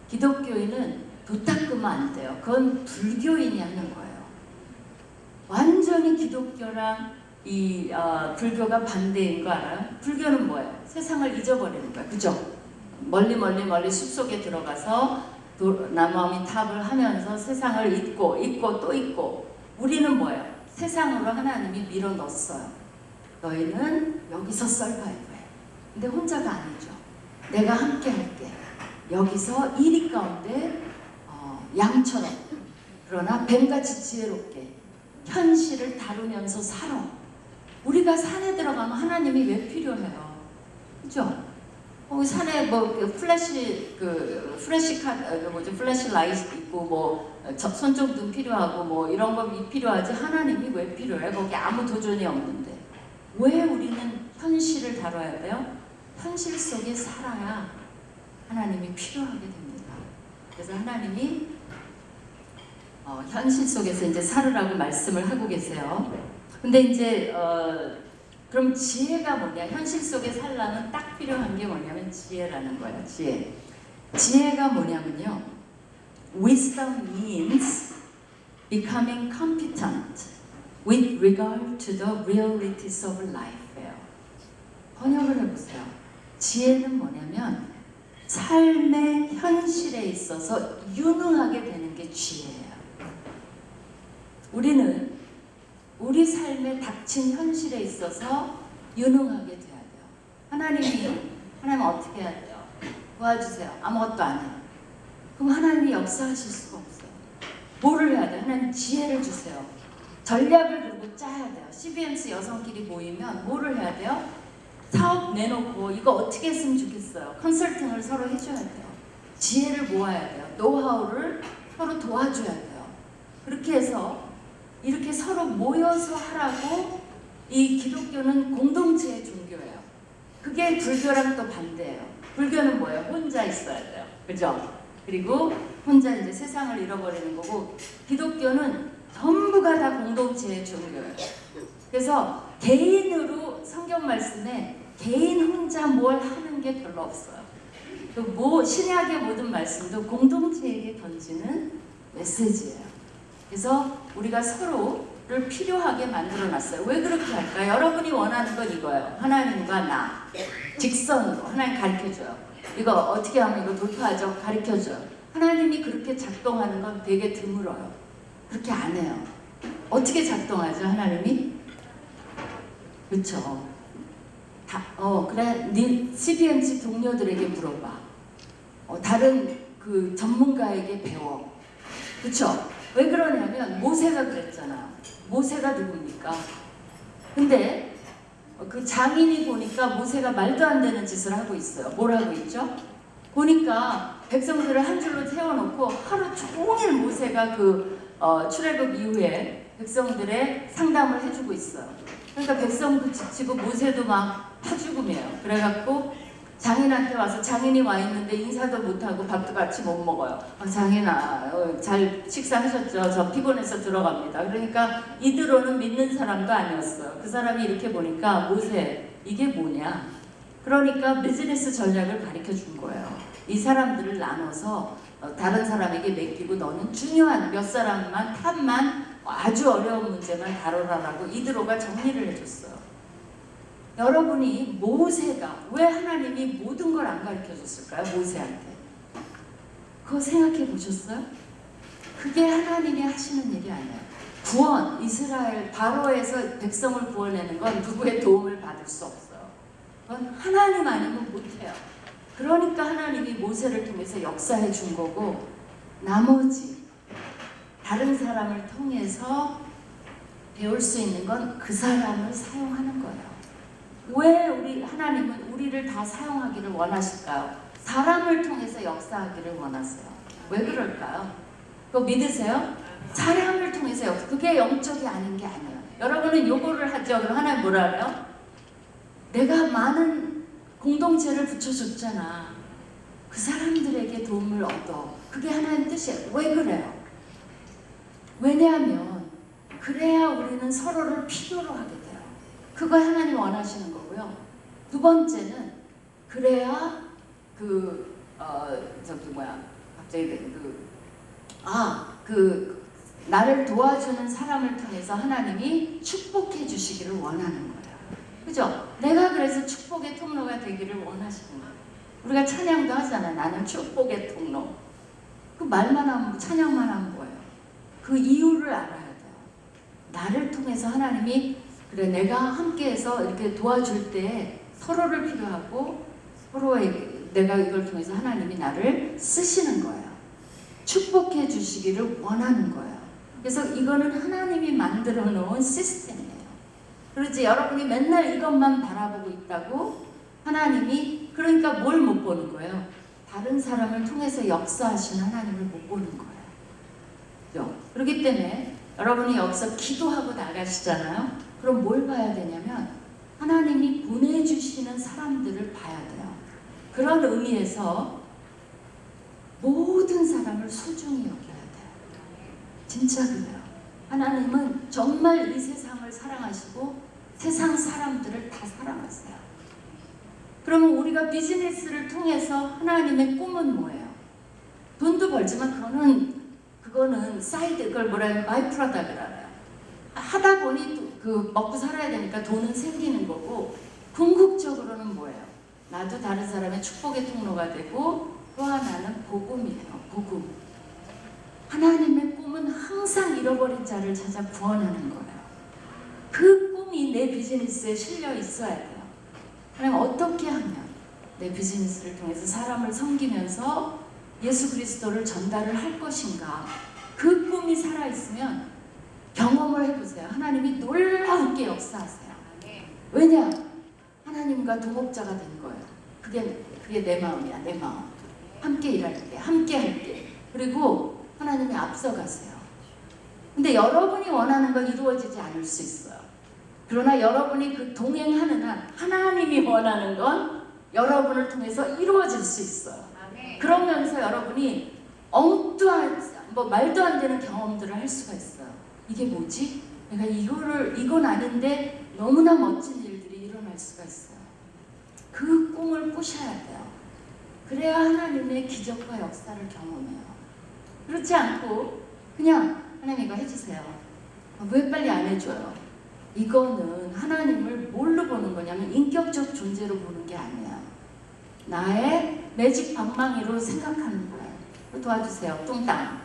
기독교인은 돛 닦으면 안 돼요. 그건 불교인이 하는 거예요. 완전히 기독교랑 이 불교가 반대인 거 알아요? 불교는 뭐예요? 세상을 잊어버리는 거예요. 그죠? 멀리 숲속에 들어가서 나무아미 탑을 하면서 세상을 잊고 또 잊고, 우리는 뭐예요? 세상으로 하나님이 밀어 넣었어요. 너희는 여기서 썰바이브해. 근데 혼자가 아니죠. 내가 함께 할게. 여기서 이리 가운데 양처럼, 그러나 뱀같이 지혜롭게 현실을 다루면서 살아. 우리가 산에 들어가면 하나님이 왜 필요해요? 그죠? 산에 플래시 라이트 있고 손전등 필요하고 이런 거 필요하지, 하나님이 왜 필요해? 거기 아무 도전이 없는데 왜 우리는 현실을 다뤄야 돼요? 현실 속에 살아야 하나님이 필요하게 됩니다. 그래서 하나님이 현실 속에서 이제 살으라고 말씀을 하고 계세요. 근데 이제 그럼 지혜가 뭐냐? 현실 속에 살려면 딱 필요한 게 뭐냐면 지혜라는 거예요. 지혜가 뭐냐면요, Wisdom means becoming competent with regard to the realities of life예요. 번역을 해보세요. 지혜는 뭐냐면 삶의 현실에 있어서 유능하게 되는 게 지혜예요. 우리는 우리 삶에 닥친 현실에 있어서 유능하게 돼야 돼요. 하나님 어떻게 해야 돼요? 도와주세요. 아무것도 안 해요. 그럼 하나님이 역사하실 수가 없어요. 뭐를 해야 돼요? 하나님 지혜를 주세요. 전략을 그리고 짜야 돼요. CBMC 여성끼리 모이면 뭐를 해야 돼요? 사업 내놓고 이거 어떻게 했으면 좋겠어요. 컨설팅을 서로 해줘야 돼요. 지혜를 모아야 돼요. 노하우를 서로 도와줘야 돼요. 그렇게 해서 이렇게 서로 모여서 하라고. 이 기독교는 공동체의 종교예요. 그게 불교랑 또 반대예요. 불교는 뭐예요? 혼자 있어야 돼요. 그죠? 그리고 혼자 이제 세상을 잃어버리는 거고, 기독교는 전부가 다 공동체의 종교예요. 그래서 개인으로 성경 말씀에 개인 혼자 뭘 하는 게 별로 없어요. 신약의 모든 말씀도 공동체에게 던지는 메시지예요. 그래서 우리가 서로를 필요하게 만들어놨어요. 왜 그렇게 할까요? 여러분이 원하는 건 이거예요. 하나님과 나 직선으로 하나님 가르쳐줘요. 이거 어떻게 하면 이거 돌파하죠? 가르쳐줘요. 하나님이 그렇게 작동하는 건 되게 드물어요. 그렇게 안 해요. 어떻게 작동하죠? 하나님이? 그렇죠. 그래, 네 CBMC 동료들에게 물어봐. 다른 그 전문가에게 배워. 그렇죠? 왜 그러냐면 모세가 그랬잖아. 모세가 누굽니까? 근데 그 장인이 보니까 모세가 말도 안 되는 짓을 하고 있어요. 뭘 하고 있죠? 보니까 백성들을 한 줄로 세워놓고 하루 종일 모세가 출애굽 이후에 백성들의 상담을 해주고 있어요. 그러니까 백성도 지치고 모세도 막 파죽음이에요. 그래갖고 장인한테 와서, 장인이 와 있는데 인사도 못하고 밥도 같이 못 먹어요. 장인아, 잘 식사하셨죠? 저 피곤해서 들어갑니다. 그러니까 이드로는 믿는 사람도 아니었어요. 그 사람이 이렇게 보니까 모세, 이게 뭐냐? 그러니까 비즈니스 전략을 가르쳐 준 거예요. 이 사람들을 나눠서 다른 사람에게 맡기고 너는 중요한 몇 사람만 탑만 아주 어려운 문제만 다뤄라라고 이드로가 정리를 해줬어요. 여러분이 모세가 왜 하나님이 모든 걸 안 가르쳐줬을까요? 모세한테. 그거 생각해 보셨어요? 그게 하나님이 하시는 일이 아니에요. 구원, 이스라엘 바로에서 백성을 구원내는 건 누구의 도움을 받을 수 없어요. 그건 하나님 아니면 못해요. 그러니까 하나님이 모세를 통해서 역사해 준 거고 나머지 다른 사람을 통해서 배울 수 있는 건 그 사람을 사용하는 거예요. 왜 우리 하나님은 우리를 다 사용하기를 원하실까요? 사람을 통해서 역사하기를 원하세요. 왜 그럴까요? 그거 믿으세요? 사람을 통해서 역사. 그게 영적이 아닌 게 아니에요. 여러분은 요거를 하죠. 그럼 하나님 뭐라 그래요? 내가 많은 공동체를 붙여줬잖아. 그 사람들에게 도움을 얻어. 그게 하나님 뜻이에요. 왜 그래요? 왜냐하면 그래야 우리는 서로를 필요로 하게 돼요. 그거 하나님 원하시는 거고요. 두 번째는 그래야 나를 도와주는 사람을 통해서 하나님이 축복해 주시기를 원하는 거예요. 그죠? 내가 그래서 축복의 통로가 되기를 원하시는 거예요. 우리가 찬양도 하잖아. 나는 축복의 통로. 그 말만 하면, 찬양만 하면 뭐예요? 그 이유를 알아야 돼요. 나를 통해서 하나님이 그래 내가 함께해서 이렇게 도와줄 때 서로를 필요하고 서로의 내가 이걸 통해서 하나님이 나를 쓰시는 거예요. 축복해 주시기를 원하는 거예요. 그래서 이거는 하나님이 만들어 놓은 시스템이에요. 그렇지 여러분이 맨날 이것만 바라보고 있다고 하나님이 그러니까 뭘 못 보는 거예요? 다른 사람을 통해서 역사하시는 하나님을 못 보는 거예요. 그렇죠? 그렇기 때문에 여러분이 여기서 기도하고 나가시잖아요. 그럼 뭘 봐야 되냐면 하나님이 보내주시는 사람들을 봐야 돼요. 그런 의미에서 모든 사람을 소중히 여겨야 돼요. 진짜 그래요. 하나님은 정말 이 세상을 사랑하시고 세상 사람들을 다 사랑하세요. 그러면 우리가 비즈니스를 통해서 하나님의 꿈은 뭐예요? 돈도 벌지만 그거는 사이드, 그걸 뭐라 해요? 마이 프로덕트라요. 하다 보니 그 먹고 살아야 되니까 돈은 생기는 거고 궁극적으로는 뭐예요? 나도 다른 사람의 축복의 통로가 되고 또 하나는 복음이에요. 복음. 하나님의 꿈은 항상 잃어버린 자를 찾아 구원하는 거예요. 그 꿈이 내 비즈니스에 실려 있어야 돼요. 하나님 어떻게 하면 내 비즈니스를 통해서 사람을 섬기면서 예수 그리스도를 전달을 할 것인가? 그 꿈이 살아있으면 경험을 해보세요. 하나님이 놀라우게 역사하세요. 왜냐? 하나님과 동업자가 된 거예요. 그게 내 마음이야. 내 마음. 함께 일할 때, 함께 할 때. 그리고 하나님이 앞서가세요. 근데 여러분이 원하는 건 이루어지지 않을 수 있어요. 그러나 여러분이 그 동행하는 한 하나님이 원하는 건 여러분을 통해서 이루어질 수 있어요. 그러면서 여러분이 엉뚱한 말도 안 되는 경험들을 할 수가 있어요. 이게 뭐지? 내가 이건 아닌데 너무나 멋진 일들이 일어날 수가 있어요. 그 꿈을 꾸셔야 돼요. 그래야 하나님의 기적과 역사를 경험해요. 그렇지 않고 그냥 하나님 이거 해주세요. 왜 빨리 안 해줘요? 이거는 하나님을 뭘로 보는 거냐면 인격적 존재로 보는 게 아니야. 나의 매직 방망이로 생각하는 거예요. 도와주세요. 뚱땅.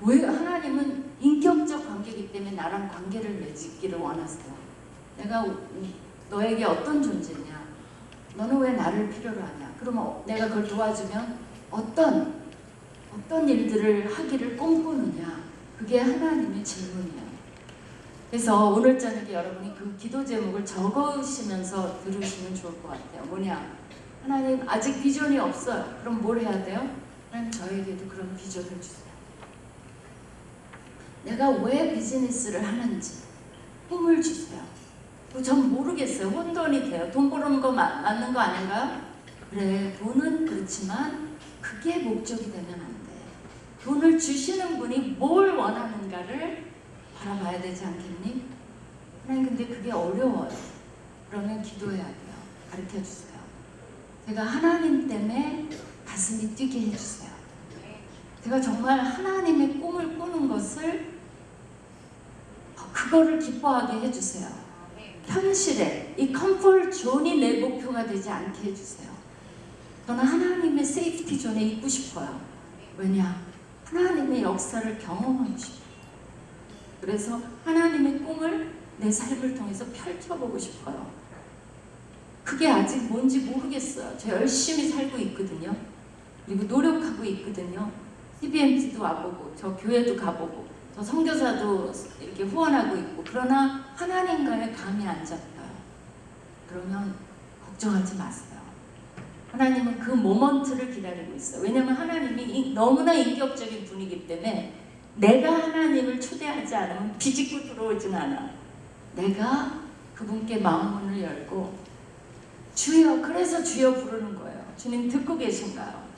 왜 하나님은 인격적 관계이기 때문에 나랑 관계를 맺기를 원하세요. 내가 너에게 어떤 존재냐? 너는 왜 나를 필요로 하냐? 그러면 내가 그걸 도와주면 어떤 일들을 하기를 꿈꾸느냐? 그게 하나님의 질문이에요. 그래서 오늘 저녁에 여러분이 그 기도 제목을 적으시면서 들으시면 좋을 것 같아요. 뭐냐? 하나님 아직 비전이 없어요. 그럼 뭘 해야 돼요? 하나님 저에게도 그런 비전을 주세요. 내가 왜 비즈니스를 하는지 꿈을 주세요. 전 모르겠어요. 혼돈이 돼요. 돈 버는 거 맞는 거 아닌가요? 그래, 돈은 그렇지만 그게 목적이 되면 안 돼. 돈을 주시는 분이 뭘 원하는가를 바라봐야 되지 않겠니? 하나님 근데 그게 어려워요. 그러면 기도해야 돼요. 가르쳐 주세요. 제가 하나님 때문에 가슴이 뛰게 해주세요. 제가 정말 하나님의 꿈을 꾸는 것을 그거를 기뻐하게 해주세요. 현실에 이 컴포트 존이 내 목표가 되지 않게 해주세요. 저는 하나님의 세이프티 존에 있고 싶어요. 왜냐? 하나님의 역사를 경험하고 싶어요. 그래서 하나님의 꿈을 내 삶을 통해서 펼쳐보고 싶어요. 그게 아직 뭔지 모르겠어요. 저 열심히 살고 있거든요. 그리고 노력하고 있거든요. CBMT도 와보고 저 교회도 가보고 저 선교사도 이렇게 후원하고 있고, 그러나 하나님과의 감이 안 잡혀요. 그러면 걱정하지 마세요. 하나님은 그 모먼트를 기다리고 있어요. 왜냐하면 하나님이 너무나 인격적인 분이기 때문에 내가 하나님을 초대하지 않으면 비집고 들어오진 않아. 내가 그분께 마음문을 열고 주여, 그래서 주여 부르는 거예요. 주님 듣고 계신가요?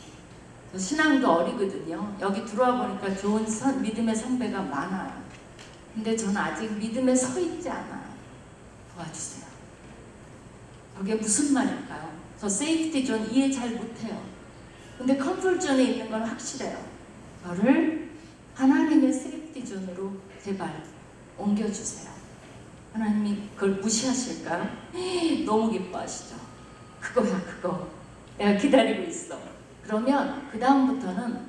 저 신앙도 어리거든요. 여기 들어와 보니까 좋은 믿음의 선배가 많아요. 근데 저는 아직 믿음에 서 있지 않아요. 도와주세요. 그게 무슨 말일까요? 저 세이프티 존 이해 잘 못해요. 근데 컴포트 존에 있는 건 확실해요. 저를 하나님의 세이프티 존으로 제발 옮겨주세요. 하나님이 그걸 무시하실까요? 너무 기뻐하시죠. 그거야, 그거. 내가 기다리고 있어. 그러면 그 다음부터는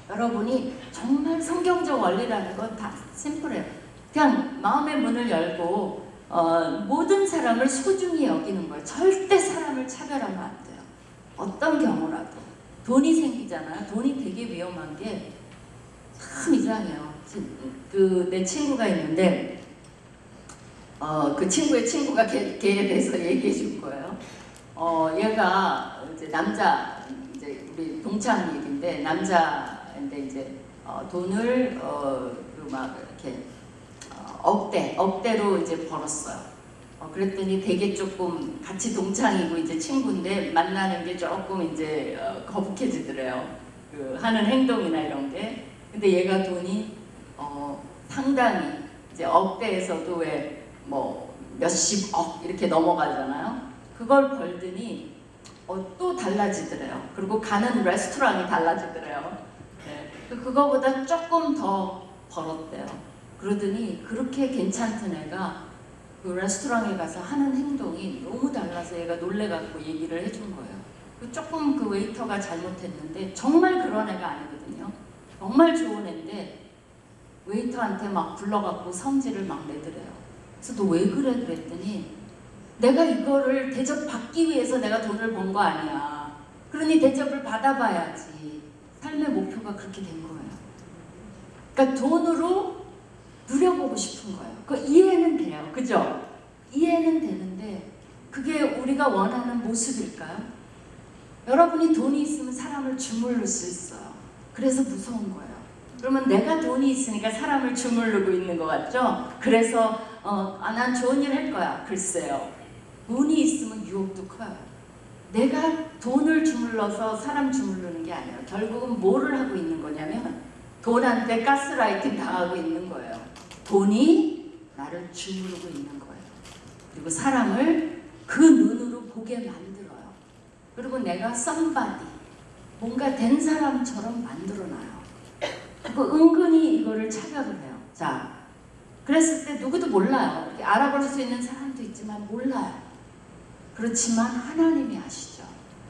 여러분이 정말 성경적 원리라는 건 다 심플해요. 그냥 마음의 문을 열고 모든 사람을 소중히 여기는 거예요. 절대 사람을 차별하면 안 돼요. 어떤 경우라도. 돈이 생기잖아요. 돈이 되게 위험한 게 참 이상해요. 내 친구가 있는데 그 친구의 친구가 걔에 대해서 얘기해 줄 거예요. 얘가 이제 남자, 이제 우리 동창 얘기인데, 남자인데 이제 돈을 막 이렇게 억대로 이제 벌었어요. 그랬더니 되게 조금 같이 동창이고 이제 친구인데 만나는 게 조금 이제 거북해지더래요. 그 하는 행동이나 이런 게. 근데 얘가 돈이 상당히 이제 억대에서도 왜 뭐 몇십억 이렇게 넘어가잖아요. 그걸 벌더니 또 달라지더래요. 그리고 가는 레스토랑이 달라지더래요. 네. 그거보다 조금 더 벌었대요. 그러더니 그렇게 괜찮던 애가 그 레스토랑에 가서 하는 행동이 너무 달라서 얘가 놀래갖고 얘기를 해준 거예요. 조금 그 웨이터가 잘못했는데, 정말 그런 애가 아니거든요. 정말 좋은 애인데 웨이터한테 막 불러갖고 성질을 막 내더래요. 그래서 너 왜 그래? 그랬더니 내가 이거를 대접받기 위해서 내가 돈을 번 거 아니야. 그러니 대접을 받아봐야지. 삶의 목표가 그렇게 된 거예요. 그러니까 돈으로 누려보고 싶은 거예요. 그 이해는 돼요. 그죠? 이해는 되는데 그게 우리가 원하는 모습일까요? 여러분이 돈이 있으면 사람을 주물를 수 있어요. 그래서 무서운 거예요. 그러면 내가 돈이 있으니까 사람을 주물르고 있는 것 같죠? 그래서 난 좋은 일 할 거야. 글쎄요. 돈이 있으면 유혹도 커요. 내가 돈을 주물러서 사람 주물르는 게 아니에요. 결국은 뭐를 하고 있는 거냐면 돈한테 가스라이팅 당하고 있는 거예요. 돈이 나를 주무르고 있는 거예요. 그리고 사람을 그 눈으로 보게 만들어요. 그리고 내가 somebody, 뭔가 된 사람처럼 만들어놔요. 그리고 은근히 이거를 차별을 해요. 자, 그랬을 때 누구도 몰라요. 이렇게 알아볼 수 있는 사람도 있지만 몰라요. 그렇지만 하나님이 아시죠.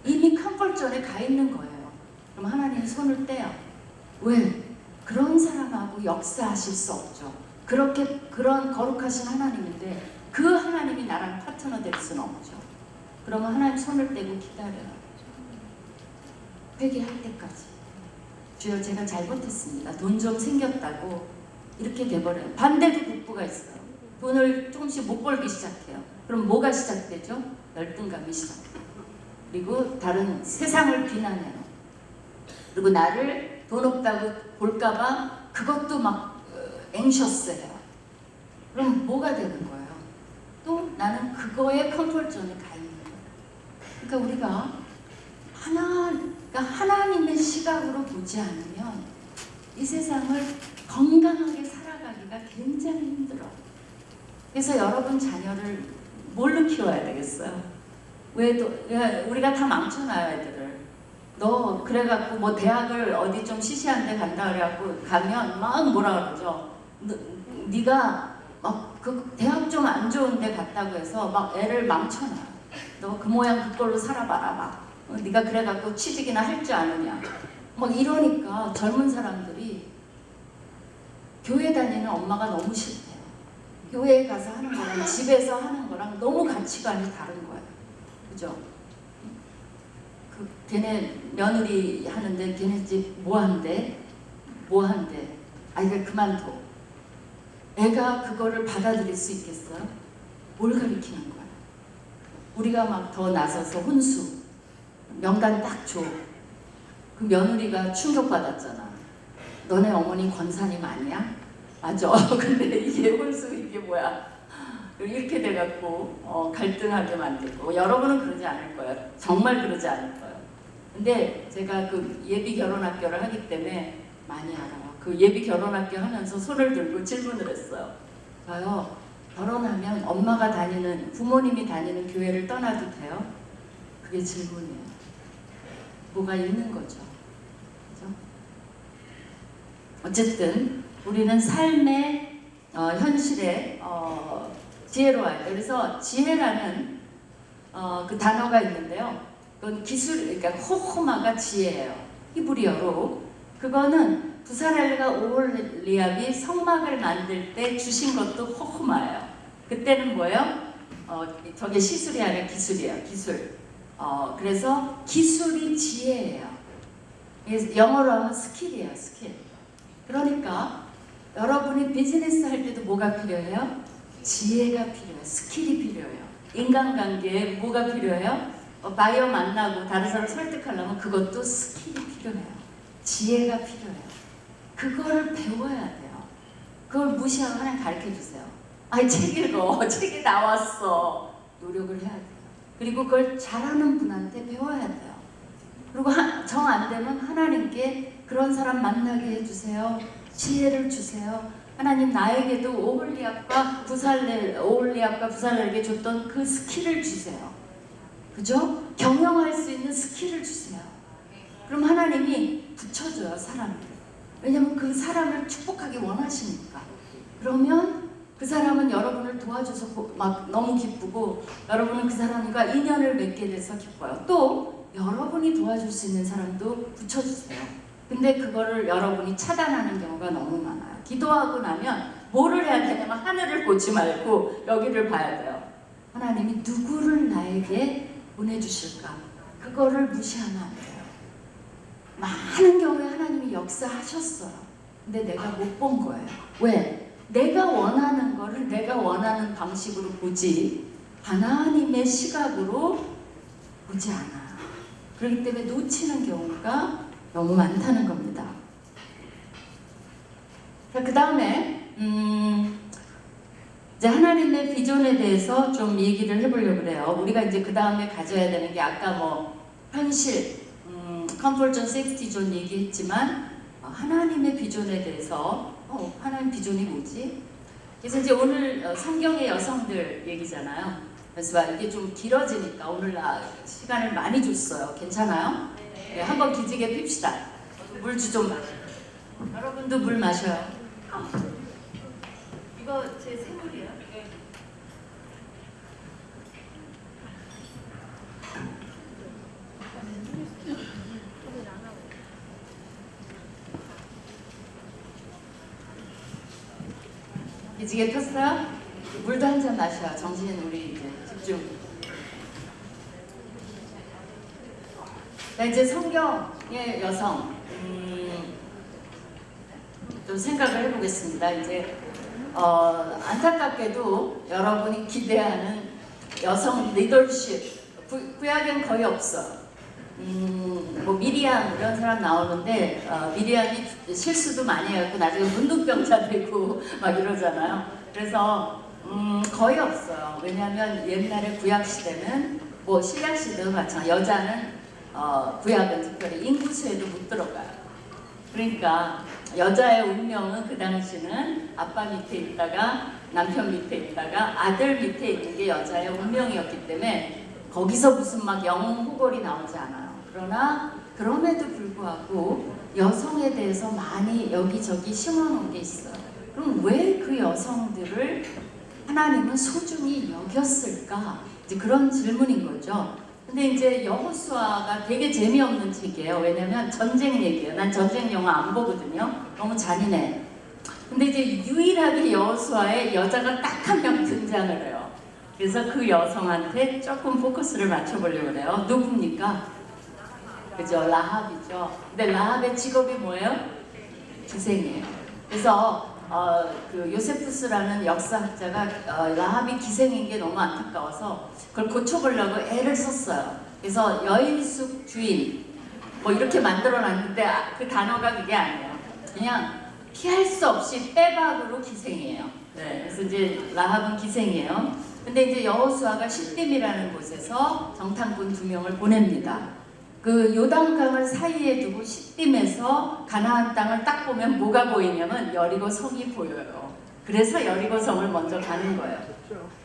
이미 컴포트 존에 가 있는 거예요. 그럼 하나님이 손을 떼요. 왜? 그런 사람하고 역사하실 수 없죠. 그런 거룩하신 하나님인데 그 하나님이 나랑 파트너 될 수는 없죠. 그러면 하나님 손을 떼고 기다려요. 회개할 때까지. 주여, 제가 잘못했습니다. 돈 좀 생겼다고 이렇게 돼버려요. 반대도 북부가 있어요. 돈을 조금씩 못 벌기 시작해요. 그럼 뭐가 시작되죠? 열등감이 시작해요. 그리고 다른 세상을 비난해요. 그리고 나를 돈 없다고 볼까봐 그것도 막 앵셔스해요. 그럼 뭐가 되는 거예요? 또 나는 그거에 컴포트 존에 가 있는 거예요. 그러니까 우리가 하나님의 시각으로 보지 않으면 이 세상을 건강하게 살아가기가 굉장히 힘들어요. 그래서 여러분 자녀를 뭘로 키워야 되겠어요? 우리가 다 망쳐놔요, 애들을. 너 그래갖고 뭐 대학을 어디 좀 시시한 데 간다 그래갖고 가면 막 뭐라 그러죠. 네가 막 그 대학 좀 안 좋은 데 갔다고 해서 막 애를 망쳐놔. 너 그 모양 그걸로 살아봐라 막. 네가 그래갖고 취직이나 할 줄 아느냐. 막 이러니까 젊은 사람들이 교회 다니는 엄마가 너무 싫대요. 교회에 가서 하는 거랑 집에서 하는 거랑 너무 가치관이 다른 거예요. 그죠? 걔네 며느리 하는데 걔네 집 뭐 한대? 뭐 한대? 아 이거 그만둬. 애가 그거를 받아들일 수 있겠어요? 뭘 가리키는 거야? 우리가 막 더 나서서 혼수 명단 딱 줘. 그 며느리가 충격받았잖아. 너네 어머니 권사님 아니야? 맞아. 근데 이게 혼수 이게 뭐야? 이렇게 돼갖고 갈등하게 만들고 여러분은 그러지 않을 거예요. 정말 그러지 않을 거예요. 근데 제가 그 예비 결혼학교를 하기 때문에 많이 알아요. 그 예비 결혼학교 하면서 손을 들고 질문을 했어요. 저요 결혼하면 엄마가 다니는 부모님이 다니는 교회를 떠나도 돼요? 그게 질문이에요. 뭐가 있는 거죠. 그죠? 어쨌든 우리는 삶의 현실에 지혜로워야 돼요. 그래서 지혜라는 그 단어가 있는데요. 그건 기술, 그러니까 호호마가 지혜예요. 히브리어로. 그거는 부사렐과 오홀리압이 성막을 만들 때 주신 것도 호호마예요. 그때는 뭐예요? 저게 시술이 아니라 기술이에요. 기술. 그래서 기술이 지혜예요. 영어로 하면 스킬이에요. 스킬. 그러니까 여러분이 비즈니스 할 때도 뭐가 필요해요? 지혜가 필요해요. 스킬이 필요해요. 인간관계에 뭐가 필요해요? 바이어 만나고 다른 사람 설득하려면 그것도 스킬이 필요해요. 지혜가 필요해요. 그거를 배워야 돼요. 그걸 무시하고 하나님 가르쳐주세요. 아이 책 읽어. 책이 나왔어. 노력을 해야 돼요. 그리고 그걸 잘하는 분한테 배워야 돼요. 그리고 정 안 되면 하나님께 그런 사람 만나게 해주세요. 지혜를 주세요. 하나님 나에게도 오홀리압과 부살렐에게 줬던 그 스킬을 주세요. 그죠? 경영할 수 있는 스킬을 주세요. 그럼 하나님이 붙여줘요, 사람을. 왜냐면 그 사람을 축복하기 원하시니까. 그러면 그 사람은 여러분을 도와줘서 막 너무 기쁘고 여러분은 그 사람과 인연을 맺게 돼서 기뻐요. 또 여러분이 도와줄 수 있는 사람도 붙여주세요. 근데 그거를 여러분이 차단하는 경우가 너무 많아요. 기도하고 나면 뭐를 해야 되냐면 하늘을 보지 말고 여기를 봐야 돼요. 하나님이 누구를 나에게 보내주실까? 그거를 무시하면 안 돼요. 많은 경우에 하나님이 역사하셨어요. 근데 내가 못 본 거예요. 왜? 내가 원하는 거를 내가 원하는 방식으로 보지 하나님의 시각으로 보지 않아. 그렇기 때문에 놓치는 경우가 너무 많다는 겁니다. 그 다음에 이제 하나님의 비전에 대해서 좀 얘기를 해보려고 그래요. 우리가 이제 그 다음에 가져야 되는 게 아까 뭐 현실, 컴포트 존, 60존 얘기했지만 하나님의 비전에 대해서 하나님 비전이 뭐지? 그래서 이제 오늘 성경의 여성들 얘기잖아요. 그래서 이게 좀 길어지니까 오늘 시간을 많이 줬어요. 괜찮아요? 네, 한번 기지개 핍시다. 물주 좀 여러분도 물 마셔요. 이거 제 새물이에요? 기지개 폈어요? 물도 한 잔 마셔. 정신 우리 이제 집중. 자, 이제 성경의 여성 좀 생각을 해보겠습니다. 이제 안타깝게도 여러분이 기대하는 여성 리더십 구약엔 거의 없어요. 뭐 미리암 이런 사람 나오는데 미리암이 실수도 많이 해갖고 나중에 문둥병자 되고 막 이러잖아요. 그래서 거의 없어요. 왜냐하면 옛날에 구약 시대는 뭐 신약 시대도 마찬가지. 여자는 구약은 특별히 인구수에도 못 들어가요. 그러니까 여자의 운명은 그 당시는 아빠 밑에 있다가 남편 밑에 있다가 아들 밑에 있는 게 여자의 운명이었기 때문에 거기서 무슨 막 영웅 호걸이 나오지 않아요. 그러나 그럼에도 불구하고 여성에 대해서 많이 여기저기 심어놓은 게 있어요. 그럼 왜 그 여성들을 하나님은 소중히 여겼을까? 이제 그런 질문인 거죠. 근데 이제 여호수아가 되게 재미없는 책이에요. 왜냐면 전쟁 얘기예요. 난 전쟁 영화 안 보거든요. 너무 잔인해. 근데 이제 유일하게 여호수아에 여자가 딱 한 명 등장을 해요. 그래서 그 여성한테 조금 포커스를 맞춰보려고 해요. 누굽니까? 그죠? 라합이죠. 근데 라합의 직업이 뭐예요? 기생이에요. 그래서 그 요세푸스라는 역사학자가 라합이 기생인 게 너무 안타까워서 그걸 고쳐보려고 애를 썼어요. 그래서 여인숙 주인 뭐 이렇게 만들어놨는데 그 단어가 그게 아니에요. 그냥 피할 수 없이 빼박으로 기생이에요. 네, 그래서 이제 라합은 기생이에요. 근데 이제 여호수아가 시딤이라는 곳에서 정탐꾼 2명을 보냅니다. 그 요단강을 사이에 두고 시딤에서 가나안 땅을 딱 보면 뭐가 보이냐면 여리고 성이 보여요. 그래서 여리고 성을 먼저 가는 거예요.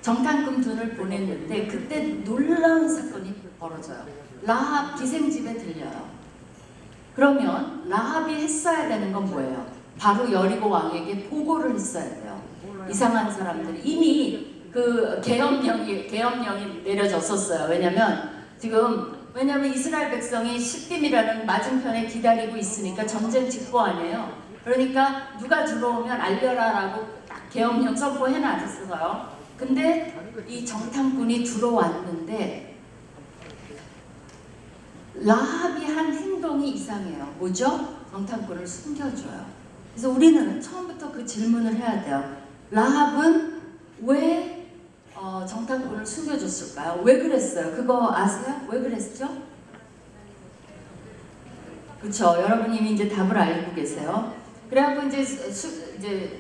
정탐꾼 2를 보냈는데 그때 놀라운 사건이 벌어져요. 라합 기생집에 들려요. 그러면 라합이 했어야 되는 건 뭐예요? 바로 여리고 왕에게 보고를 했어야 돼요. 이상한 사람들이 이미 그 계엄령이 내려졌었어요. 왜냐면 이스라엘 백성이 시딤이라는 맞은편에 기다리고 있으니까 전쟁 직보 아니에요. 그러니까 누가 들어오면 알려라라고 딱 계엄령 선포해 놨었어요. 근데 이 정탐꾼이 들어왔는데 라합이 한 행동이 이상해요. 뭐죠? 정탐꾼을 숨겨줘요. 그래서 우리는 처음부터 그 질문을 해야 돼요. 라합은 왜 정탐꾼을 숨겨줬을까요? 왜 그랬어요? 그거 아세요? 왜 그랬죠? 그쵸? 여러분 이미 이제 답을 알고 계세요. 그래갖고 이제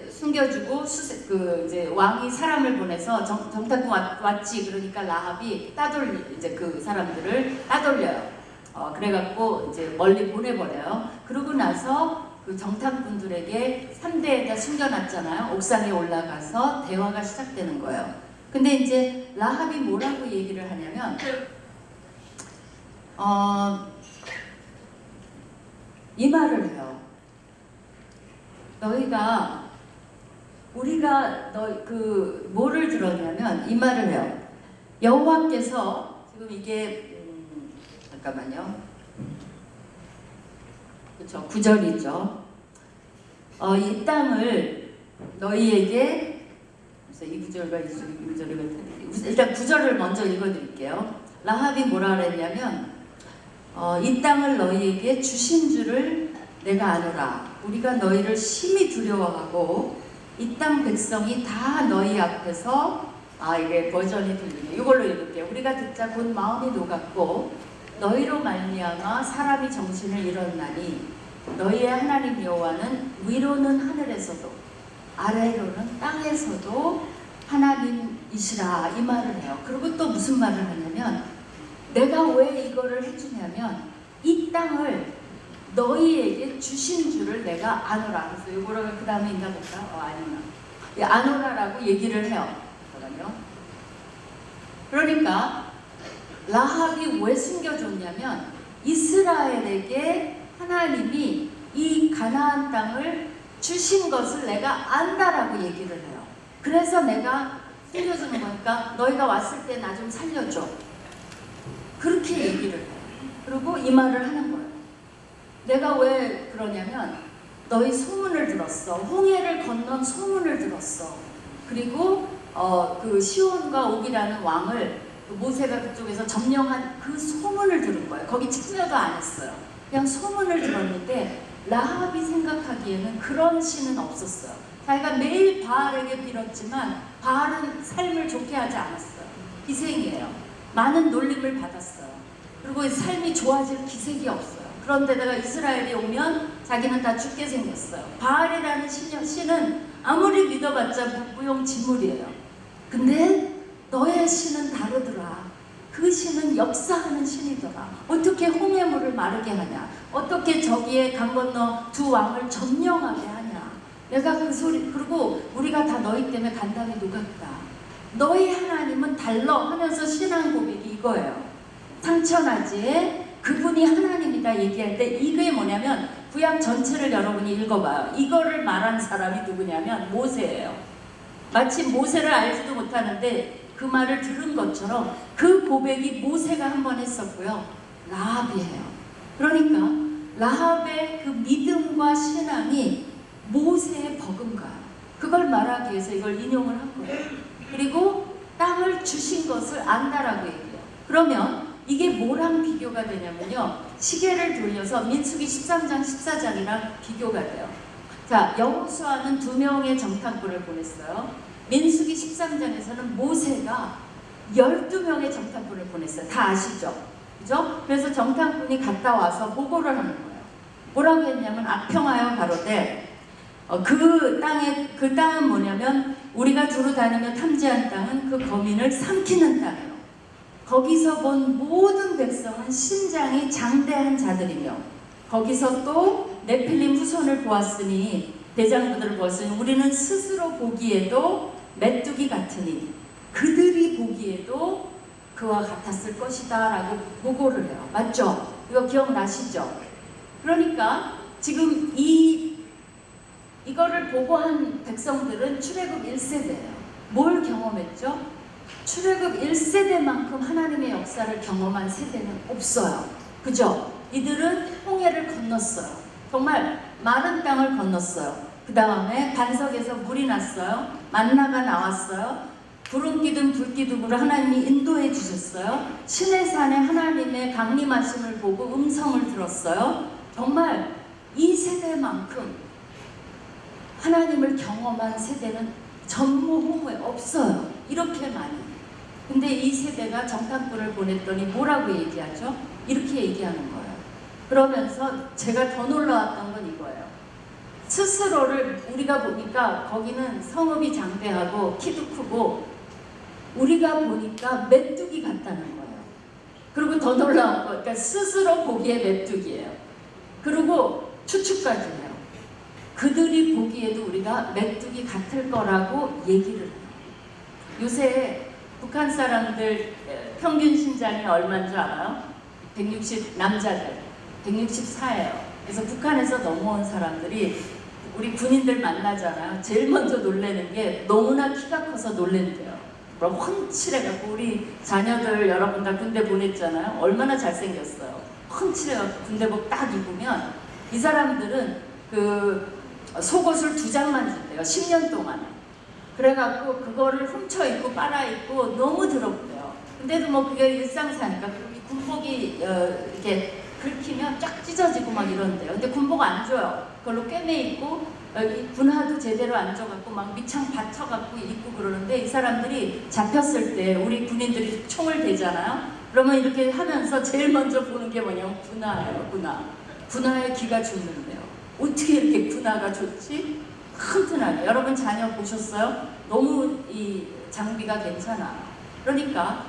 숨겨주고 이제 왕이 사람을 보내서 정탐꾼 왔지. 그러니까 라합이 이제 그 사람들을 따돌려요. 그래갖고 이제 멀리 보내버려요. 그러고 나서 그 정탐꾼들에게 3대에다 숨겨놨잖아요. 옥상에 올라가서 대화가 시작되는 거예요. 근데 이제 라합이 뭐라고 얘기를 하냐면 이 말을 해요. 우리가 뭐를 들었냐면 이 말을 해요. 여호와께서 지금 이게 잠깐만요. 그렇죠. 9절이죠. 이 땅을 너희에게 이 구절과 이 구절을 일단 9절을 먼저 읽어드릴게요. 라합이 뭐라 그랬냐면 이 땅을 너희에게 주신 줄을 내가 아노라. 우리가 너희를 심히 두려워하고 이 땅 백성이 다 너희 앞에서 이게 버전이 들리네. 이걸로 읽을게요. 우리가 듣자 곧 마음이 녹았고 너희로 말미암아 사람이 정신을 잃었나니 너희의 하나님 여호와는 위로는 하늘에서도 아래로는 땅에서도 하나님이시라 이 말을 해요. 그리고 또 무슨 말을 하냐면 내가 왜 이거를 해주냐면 이 땅을 너희에게 주신 줄을 내가 아노라. 그래서 이거를 그 다음에 읽어볼까? 아니구나. 아노라라고 얘기를 해요. 잠깐만요. 그러니까 라합이 왜 숨겨줬냐면 이스라엘에게 하나님이 이 가나안 땅을 주신 것을 내가 안다라고 얘기를 해요. 그래서 내가 숨겨주는 거니까 너희가 왔을 때 나 좀 살려줘. 그렇게 얘기를 해요. 그리고 이 말을 하는 거예요. 내가 왜 그러냐면 너희 소문을 들었어. 홍해를 건넌 소문을 들었어. 그리고 그 시온과 옥이라는 왕을 모세가 그쪽에서 점령한 그 소문을 들은 거예요. 거기 참여도 안 했어요. 그냥 소문을 들었는데 라합이 생각하기에는 그런 신은 없었어요. 자기가 매일 바알에게 빌었지만 바알은 삶을 좋게 하지 않았어요. 희생이에요. 많은 놀림을 받았어요. 그리고 삶이 좋아질 기색이 없어요. 그런데다가 이스라엘이 오면 자기는 다 죽게 생겼어요. 바알이라는 신은 아무리 믿어봤자 무용지물이에요. 근데 너의 신은 다르더라. 그 신은 역사하는 신이더라. 어떻게 홍해물을 마르게 하냐? 어떻게 저기에 강 건너 두 왕을 점령하게 하냐? 내가 그 소리, 그리고 우리가 다 너희 때문에 간담이 녹았다. 너희 하나님은 달러 하면서 신앙 고백이 이거예요. 상처나지에 그분이 하나님이다 얘기할 때 이게 뭐냐면 구약 전체를 여러분이 읽어봐요. 이거를 말한 사람이 누구냐면 모세예요. 마치 모세를 알지도 못하는데 그 말을 들은 것처럼 그 고백이 모세가 한 번 했었고요. 라합이에요. 그러니까 라합의 그 믿음과 신앙이 모세의 버금가요. 그걸 말하기 위해서 이걸 인용을 한 거예요. 그리고 땅을 주신 것을 안다라고 얘기해요. 그러면 이게 뭐랑 비교가 되냐면요. 시계를 돌려서 민수기 13장 14장이랑 비교가 돼요. 자, 여호수아는 2명의 정탐꾼을 보냈어요. 민수기 13장에서는 모세가 12명의 정탐꾼을 보냈어요. 다 아시죠? 그죠? 그래서 정탐꾼이 갔다 와서 보고를 하는 거예요. 뭐라고 했냐면 악평하여 가로되 그 땅은 뭐냐면 우리가 두루 다니며 탐지한 땅은 그 거민을 삼키는 땅이에요. 거기서 본 모든 백성은 신장이 장대한 자들이며 거기서 또 네필림 후손을 보았으니 대장부들을 보았으니 우리는 스스로 보기에도 메뚜기 같으니 그들이 보기에도 그와 같았을 것이다 라고 보고를 해요. 맞죠? 이거 기억나시죠? 그러니까 지금 이거를 보고한 백성들은 출애굽 1세대예요. 뭘 경험했죠? 출애굽 1세대만큼 하나님의 역사를 경험한 세대는 없어요. 그죠? 이들은 홍해를 건넜어요. 정말 마른 땅을 건넜어요. 그 다음에 반석에서 물이 났어요. 만나가 나왔어요. 구름 기둥 불 기둥으로 하나님이 인도해 주셨어요. 시내산에 하나님의 강림하심을 보고 음성을 들었어요. 정말 이 세대만큼 하나님을 경험한 세대는 전무후무에 없어요. 이렇게 많이. 근데 이 세대가 정탐꾼을 보냈더니 뭐라고 얘기하죠? 이렇게 얘기하는 거예요. 그러면서 제가 더 놀라웠던 건 이거예요. 스스로를 우리가 보니까 거기는 성읍이 장대하고 키도 크고 우리가 보니까 메뚜기 같다는 거예요. 그리고 더 놀라운 거, 그러니까 스스로 보기에 메뚜기예요. 그리고 추측까지 해요. 그들이 보기에도 우리가 메뚜기 같을 거라고 얘기를 해요. 요새 북한 사람들 평균 신장이 얼마인 줄 알아요? 160, 남자들 164예요. 그래서 북한에서 넘어온 사람들이 우리 군인들 만나잖아요. 제일 먼저 놀래는 게 너무나 키가 커서 놀랜대요. 훤칠해갖고 우리 자녀들 여러분 다 군대 보냈잖아요. 얼마나 잘생겼어요. 훤칠해갖고 군대복 딱 입으면 이 사람들은 그 속옷을 2장만 준대요. 10년 동안. 그래갖고 그거를 훔쳐 입고 빨아 입고 너무 더럽대요. 근데도 뭐 그게 일상사니까 군복이 이렇게 긁히면 쫙 찢어지고 막 이런대요. 근데 군복 안 줘요. 그걸로 꿰매 입고 군화도 제대로 안 줘갖고 막 밑창 받쳐갖고 입고 그러는데 이 사람들이 잡혔을 때 우리 군인들이 총을 대잖아요. 그러면 이렇게 하면서 제일 먼저 보는 게 뭐냐면 군화예요. 군화에 기가 죽는데요. 어떻게 이렇게 군화가 좋지? 튼튼하게. 여러분 자녀 보셨어요? 너무 이 장비가 괜찮아. 그러니까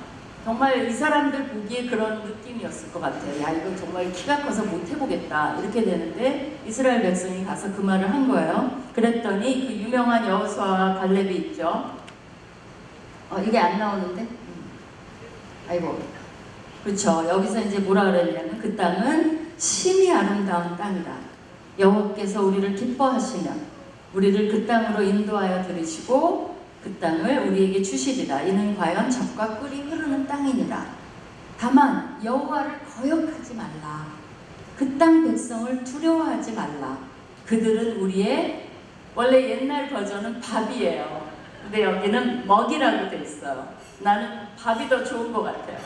정말 이 사람들 보기에 그런 느낌이었을 것 같아요. 야, 이거 정말 키가 커서 못 해보겠다. 이렇게 되는데 이스라엘 백성이 가서 그 말을 한 거예요. 그랬더니 그 유명한 여호수아와 갈렙이 있죠. 이게 안 나오는데? 아이고. 그렇죠. 여기서 이제 뭐라 그랬냐면 그 땅은 심히 아름다운 땅이다. 여호와께서 우리를 기뻐하시며 우리를 그 땅으로 인도하여 들으시고 그 땅을 우리에게 주시리라. 이는 과연 젖과 꿀이 흐르는 땅이니라. 다만 여호와를 거역하지 말라. 그 땅 백성을 두려워하지 말라. 그들은 우리의 원래 옛날 버전은 밥이에요. 근데 여기는 먹이라고 돼 있어요. 나는 밥이 더 좋은 것 같아요.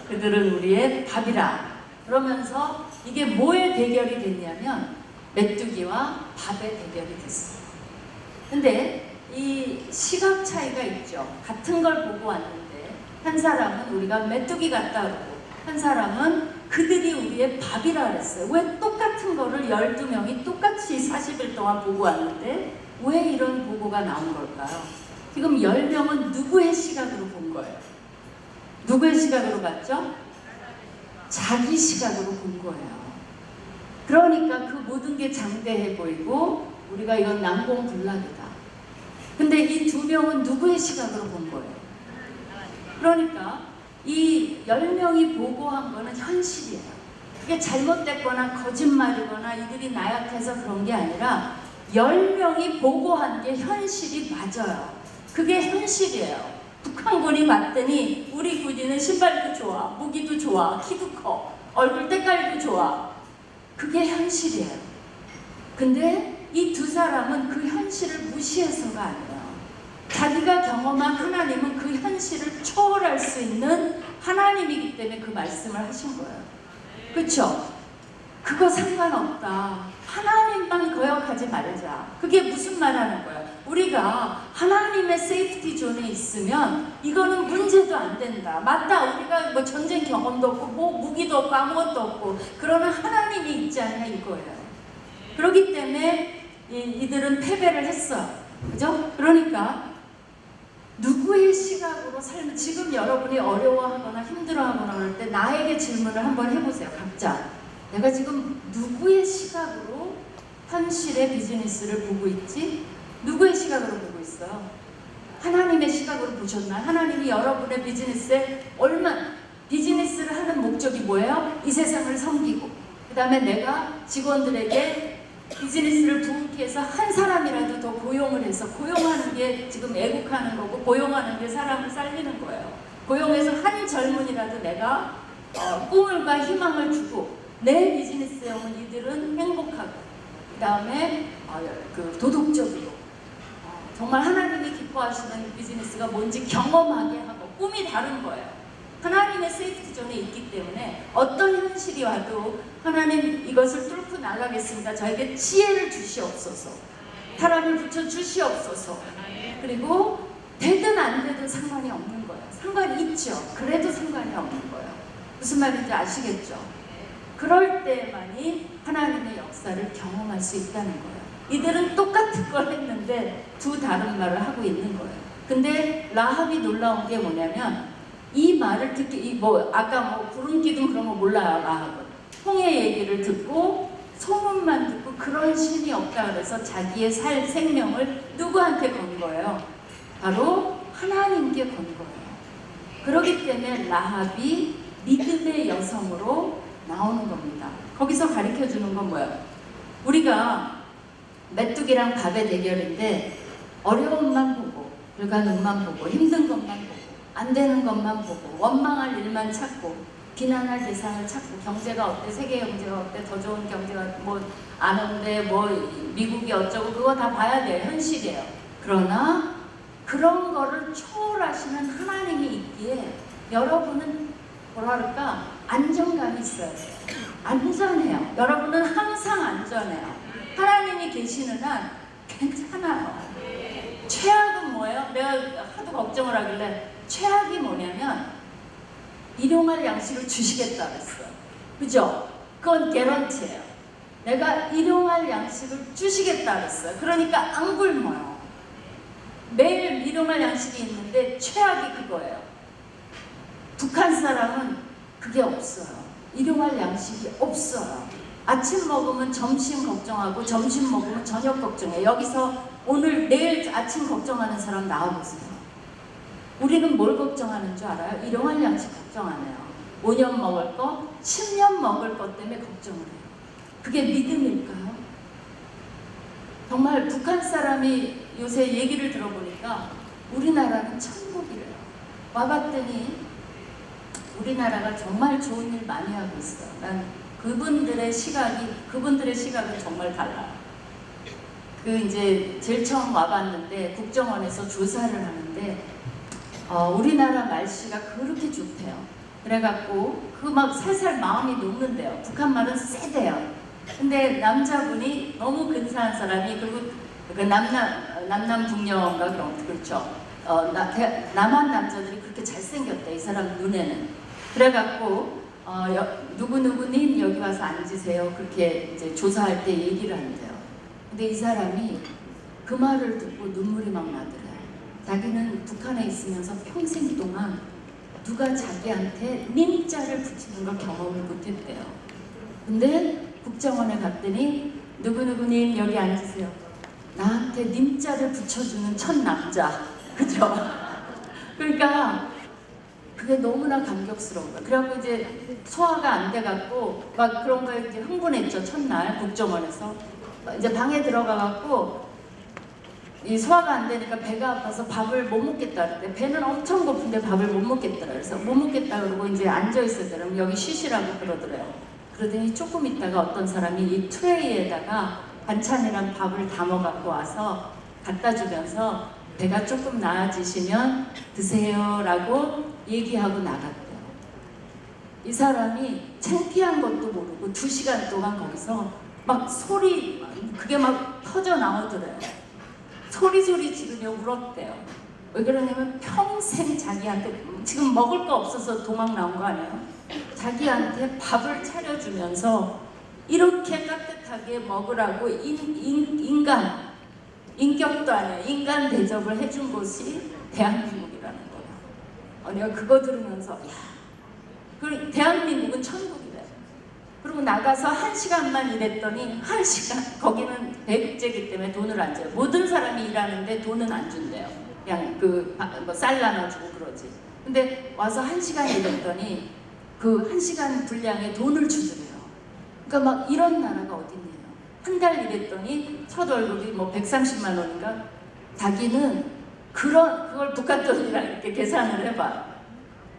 그들은 우리의 밥이라. 그러면서 이게 뭐의 대결이 됐냐면 메뚜기와 밥의 대결이 됐어요. 근데 이 시각 차이가 있죠. 같은 걸 보고 왔는데 한 사람은 우리가 메뚜기 같다 그러고 한 사람은 그들이 우리의 밥이라 그랬어요. 왜 똑같은 거를 12명이 똑같이 40일 동안 보고 왔는데 왜 이런 보고가 나온 걸까요? 지금 10명은 누구의 시각으로 본 거예요? 누구의 시각으로 봤죠? 자기 시각으로 본 거예요. 그러니까 그 모든 게 장대해 보이고 우리가 이건 난공불락이다. 근데 이 2명은 누구의 시각으로 본 거예요? 그러니까 이 10명이 보고한 거는 현실이에요. 그게 잘못됐거나 거짓말이거나 이들이 나약해서 그런 게 아니라 10명이 보고한 게 현실이 맞아요. 그게 현실이에요. 북한군이 봤더니 우리 군인은 신발도 좋아, 무기도 좋아, 키도 커, 얼굴 때깔도 좋아. 그게 현실이에요. 근데 이 두 사람은 그 현실을 무시해서가 아니에요. 자기가 경험한 하나님은 그 현실을 초월할 수 있는 하나님이기 때문에 그 말씀을 하신 거예요. 그렇죠? 그거 상관없다. 하나님만 거역하지 말자. 그게 무슨 말 하는 거예요? 우리가 하나님의 세이프티 존에 있으면 이거는 문제도 안 된다. 맞다. 우리가 뭐 전쟁 경험도 없고 뭐 무기도 없고 아무것도 없고 그러나 하나님이 있지 않냐 이거예요. 그렇기 때문에 이들은 패배를 했어요. 그죠? 그러니까 누구의 시각으로 살면 지금 여러분이 어려워하거나 힘들어하거나 그럴 때 나에게 질문을 한번 해보세요. 각자. 내가 지금 누구의 시각으로 현실의 비즈니스를 보고 있지? 누구의 시각으로 보고 있어요? 하나님의 시각으로 보셨나요? 하나님이 여러분의 비즈니스에 비즈니스를 하는 목적이 뭐예요? 이 세상을 섬기고 그 다음에 내가 직원들에게 비즈니스를 부흥케 해서 한 사람이라도 더 고용을 해서 고용하는 게 지금 애국하는 거고 고용하는 게 사람을 살리는 거예요. 고용해서 한 젊은이라도 내가 꿈과 희망을 주고 내 비즈니스형은 이들은 행복하고 그 다음에 도덕적으로 정말 하나님이 기뻐하시는 비즈니스가 뭔지 경험하게 하고 꿈이 다른 거예요. 하나님의 세이프티 존에 있기 때문에 어떤 현실이 와도 하나님 이것을 뚫고 나가겠습니다. 저에게 지혜를 주시옵소서. 사람을 붙여 주시옵소서. 그리고 되든 안 되든 상관이 없는 거예요. 상관이 있죠. 그래도 상관이 없는 거예요. 무슨 말인지 아시겠죠? 그럴 때만이 하나님의 역사를 경험할 수 있다는 거예요. 이들은 똑같은 걸 했는데 두 다른 말을 하고 있는 거예요. 근데 라합이 놀라운 게 뭐냐면 이 말을 듣기 아까 구름 기둥 그런 거 몰라요. 라합은 홍해 얘기를 듣고 소문만 듣고 그런 신이 없다 그래서 자기의 생명을 누구한테 건 거예요? 바로 하나님께 건 거예요. 그렇기 때문에 라합이 믿음의 여성으로 나오는 겁니다. 거기서 가르쳐 주는 건 뭐예요? 우리가 메뚜기랑 밥의 대결인데 어려움만 보고 불가능만 보고 힘든 것만 보고 안 되는 것만 보고 원망할 일만 찾고 비난할 대상을 찾고 경제가 어때? 세계 경제가 어때? 더 좋은 경제가 안 온대 미국이 어쩌고 그거 다 봐야 돼요. 현실이에요. 그러나 그런 거를 초월하시는 하나님이 있기에 여러분은 뭐랄까 안정감이 있어요. 안전해요. 여러분은 항상 안전해요. 하나님이 계시는 한 괜찮아요. 최악은 뭐예요? 내가 하도 걱정을 하길래 최악이 뭐냐면 일용할 양식을 주시겠다 그랬어요. 그죠? 그건 개런티예요. 내가 일용할 양식을 주시겠다 그랬어요. 그러니까 안 굶어요. 매일 일용할 양식이 있는데 최악이 그거예요. 북한 사람은 그게 없어요. 일용할 양식이 없어요. 아침 먹으면 점심 걱정하고 점심 먹으면 저녁 걱정해요. 여기서 오늘 내일 아침 걱정하는 사람 나와보세요. 우리는 뭘 걱정하는 줄 알아요? 일용할 양식 걱정 안 해요. 5년 먹을 거, 10년 먹을 것 때문에 걱정을 해요. 그게 믿음일까요? 정말 북한 사람이 요새 얘기를 들어보니까 우리나라는 천국이래요. 와봤더니 우리나라가 정말 좋은 일 많이 하고 있어요. 난 그분들의 시각은 정말 달라요. 이제 제일 처음 와봤는데 국정원에서 조사를 하는데 우리나라 날씨가 그렇게 좋대요. 그래갖고 막 살살 마음이 녹는데요. 북한 말은 세대요. 근데 남자분이 너무 근사한 사람이 그리고 남남 북녀인가 그렇죠. 남한 남자들이 그렇게 잘생겼대. 이 사람 눈에는. 그래갖고 누구누구님 여기 와서 앉으세요. 그렇게 이제 조사할 때 얘기를 한대요. 근데 이 사람이 그 말을 듣고 눈물이 막 나더래요. 자기는 북한에 있으면서 평생 동안 누가 자기한테 님자를 붙이는 걸 경험을 못했대요. 근데 국정원에 갔더니 누구누구님 여기 앉으세요. 나한테 님자를 붙여주는 첫 남자. 그죠? 그러니까 그게 너무나 감격스러운 거예요. 그래갖고 이제 소화가 안 돼갖고 막 그런 거에 이제 흥분했죠. 첫날 국정원에서 이제 방에 들어가갖고 이 소화가 안 되니까 배가 아파서 밥을 못 먹겠다 그랬는데 배는 엄청 고픈데 밥을 못 먹겠더라. 그래서 못 먹겠다 그러고 이제 앉아 있었더라면 여기 쉬시라고 그러더래요. 그러더니 조금 있다가 어떤 사람이 이 트레이에다가 반찬이랑 밥을 담아 갖고 와서 갖다 주면서 배가 조금 나아지시면 드세요라고 얘기하고 나갔대요. 이 사람이 창피한 것도 모르고 2시간 동안 거기서 막 소리 그게 막 터져 나오더래요. 소리 지르며 울었대요. 왜 그러냐면 평생 자기한테 지금 먹을 거 없어서 도망 나온 거 아니에요? 자기한테 밥을 차려주면서 이렇게 따뜻하게 먹으라고 인격도 아니에요. 인간 대접을 해준 곳이 대한민국이라는 거예요. 내가 그거 들으면서 야, 그리고 대한민국은 천국이래. 그리고 나가서 1시간만 일했더니 1시간 거기는 대국제이기 때문에 돈을 안 줘요. 모든 사람이 일하는데 돈은 안 준대요. 그냥 쌀 나눠주고 그러지. 근데 와서 1시간 일했더니 그 1시간 분량에 돈을 주더래요. 그러니까 막 이런 나라가 어딨네요. 한 달 일했더니 첫 월급이 뭐 130만 원인가? 자기는 그걸 북한 돈이랑 이렇게 계산을 해봐.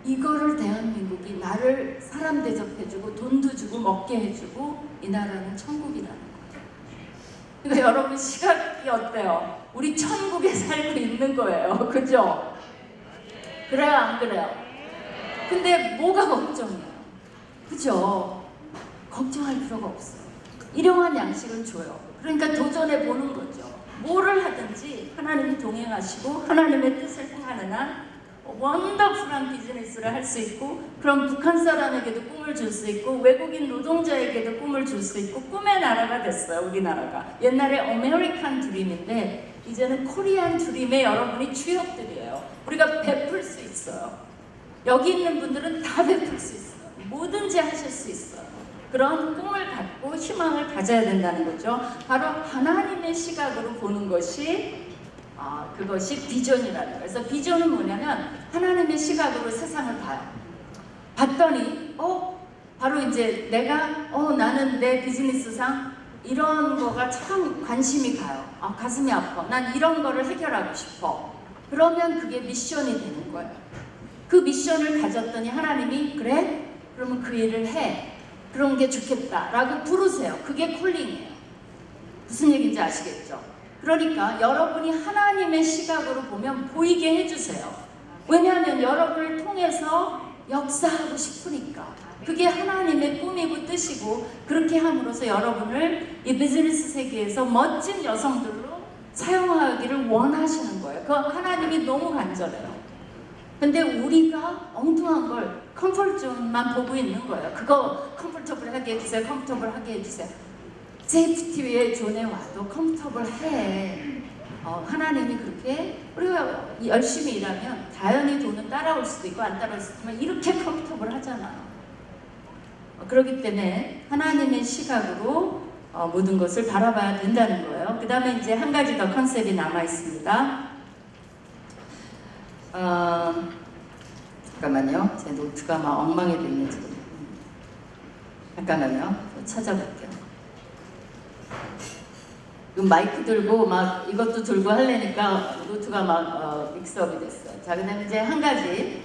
이거를 대한민국이 나를 사람 대접해주고 돈도 주고 먹게 해주고 이 나라는 천국이라는 거예요. 그러니까 여러분 시각이 어때요? 우리 천국에 살고 있는 거예요. 그죠? 그래요 안 그래요? 근데 뭐가 걱정이에요? 그죠? 걱정할 필요가 없어요. 일용할 양식은 줘요. 그러니까 도전해 보는 거죠. 뭐를 하든지 하나님이 동행하시고 하나님의 뜻을 행하는 한 원더풀한 비즈니스를 할 수 있고, 그럼 북한 사람에게도 꿈을 줄 수 있고 외국인 노동자에게도 꿈을 줄 수 있고 꿈의 나라가 됐어요. 우리나라가 옛날에 아메리칸 드림인데 이제는 코리안 드림의 여러분이 주역들이에요. 우리가 베풀 수 있어요. 여기 있는 분들은 다 베풀 수 있어요. 뭐든지 하실 수 있어요. 그런 꿈을 갖고 희망을 가져야 된다는 거죠. 바로 하나님의 시각으로 보는 것이 그것이 비전이라는 거예요. 그래서 비전은 뭐냐면 하나님의 시각으로 세상을 봐요. 봤더니 바로 이제 내가 나는 내 비즈니스상 이런 거가 참 관심이 가요. 가슴이 아파. 난 이런 거를 해결하고 싶어. 그러면 그게 미션이 되는 거예요. 그 미션을 가졌더니 하나님이 그래? 그러면 그 일을 해. 그런 게 좋겠다 라고 부르세요. 그게 콜링이에요. 무슨 얘기인지 아시겠죠? 그러니까 여러분이 하나님의 시각으로 보면 보이게 해주세요. 왜냐하면 여러분을 통해서 역사하고 싶으니까. 그게 하나님의 꿈이고 뜻이고, 그렇게 함으로써 여러분을 이 비즈니스 세계에서 멋진 여성들로 사용하기를 원하시는 거예요. 그 하나님이 너무 간절해요. 근데 우리가 엉뚱한 걸 컴포트존만 보고 있는 거예요. 그거 컴포터블하게 해주세요. 컴포터블하게 해주세요. 세이프티의 존에 와도 컴포터블해. 하나님이 그렇게 우리가 열심히 일하면 자연히 돈은 따라올 수도 있고 안 따라올 수도 있지만 이렇게 컴포터블 하잖아요. 그렇기 때문에 하나님의 시각으로 모든 것을 바라봐야 된다는 거예요. 그 다음에 이제 한 가지 더 컨셉이 남아 있습니다. 잠깐만요. 제 노트가 막 엉망이 됐네 지금. 잠깐만요. 찾아볼게요. 마이크 들고 막 이것도 들고 하려니까 노트가 막 믹스업이 됐어요. 자, 그 다음에 이제 한 가지.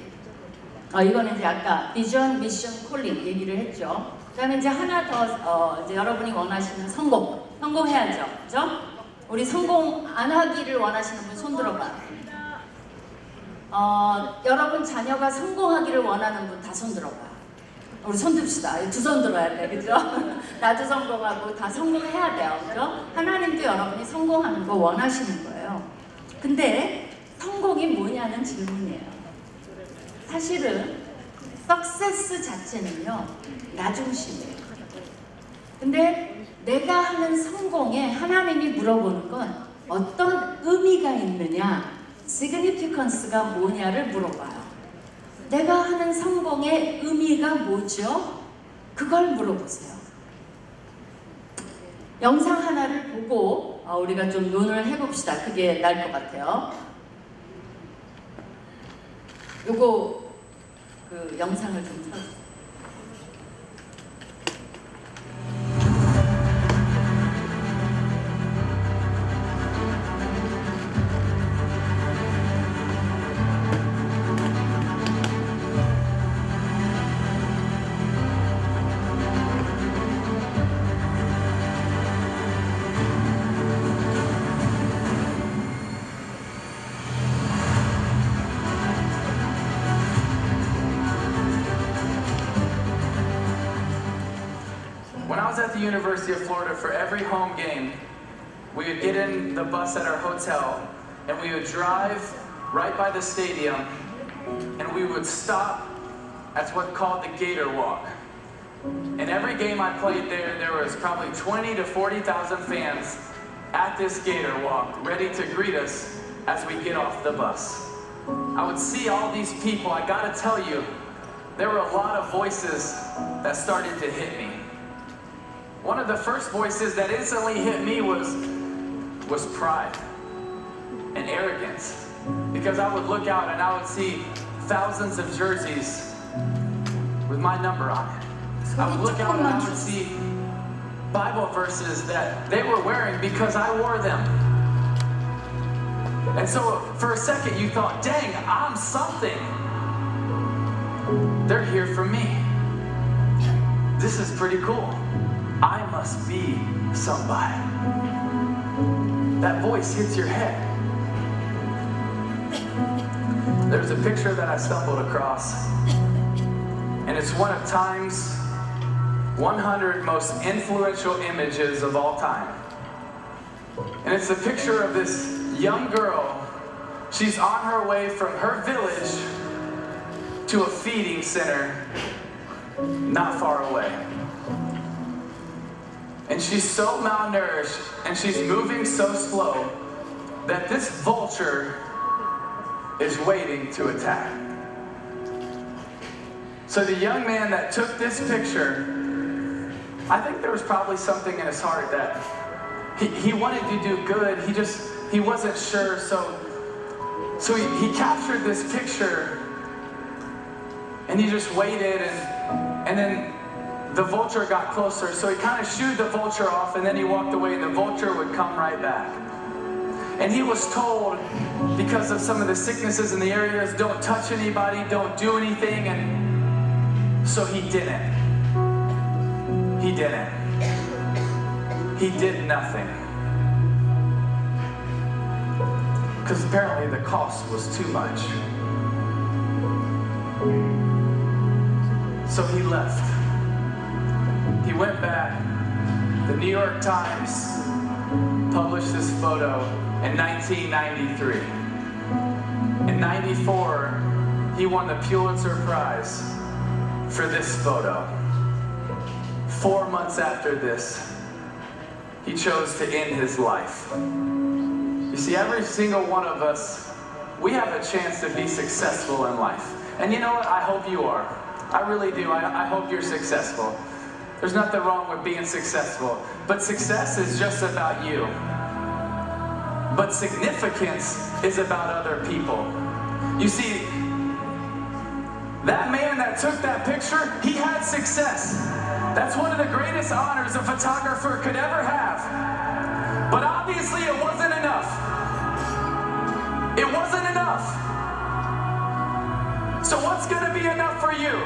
이거는 이제 아까 비전, 미션, 콜링 얘기를 했죠. 그 다음에 이제 하나 더 이제 여러분이 원하시는 성공해야죠. 그죠? 우리 성공 안 하기를 원하시는 분 손 들어봐. 여러분 자녀가 성공하기를 원하는 분 다 손 들어봐. 우리 손 듭시다. 두 손 들어야 돼. 그죠? 나도 성공하고 다 성공해야 돼요. 그죠? 하나님도 여러분이 성공하는 거 원하시는 거예요. 근데 성공이 뭐냐는 질문이에요. 사실은 석세스 자체는요, 나 중심이에요. 근데 내가 하는 성공에 하나님이 물어보는 건 어떤 의미가 있느냐, significance가 뭐냐를 물어봐요. 내가 하는 성공의 의미가 뭐죠? 그걸 물어보세요. 영상 하나를 보고 우리가 좀 논을 해봅시다. 그게 나을 것 같아요. 요거 그 영상을 좀 틀어주세요. When I was at the University of Florida, for every home game, we would get in the bus at our hotel and we would drive right by the stadium and we would stop at what's called the Gator Walk. And every game I played there was probably 20 to 40,000 fans at this Gator Walk, ready to greet us as we get off the bus. I would see all these people. I gotta tell you, there were a lot of voices that started to hit me. One of the first voices that instantly hit me was pride and arrogance. Because I would look out and I would see thousands of jerseys with my number on it. I would look out and I would see Bible verses that they were wearing because I wore them. And so for a second you thought, dang, I'm something. They're here for me. This is pretty cool. I must be somebody. That voice hits your head. There's a picture that I stumbled across, and it's one of Time's 100 most influential images of all time. And it's a picture of this young girl. She's on her way from her village to a feeding center not far away. And she's so malnourished and she's moving so slow that this vulture is waiting to attack. So the young man that took this picture, I think there was probably something in his heart that he wanted to do good, he wasn't sure, so he captured this picture and he just waited and then the vulture got closer, so he kind of shooed the vulture off and then he walked away and the vulture would come right back. And he was told, because of some of the sicknesses in the areas, don't touch anybody, don't do anything, and so he didn't. He didn't. He did nothing. Because apparently the cost was too much. So he left. He went back. The New York Times published this photo in 1993. In 94, he won the Pulitzer Prize for this photo. 4 months after this, he chose to end his life. You see, every single one of us, we have a chance to be successful in life. And you know what? I hope you are. I really do. I hope you're successful. There's nothing wrong with being successful. But success is just about you. But significance is about other people. You see, that man that took that picture, he had success. That's one of the greatest honors a photographer could ever have. But obviously it wasn't enough. It wasn't enough. So what's going to be enough for you?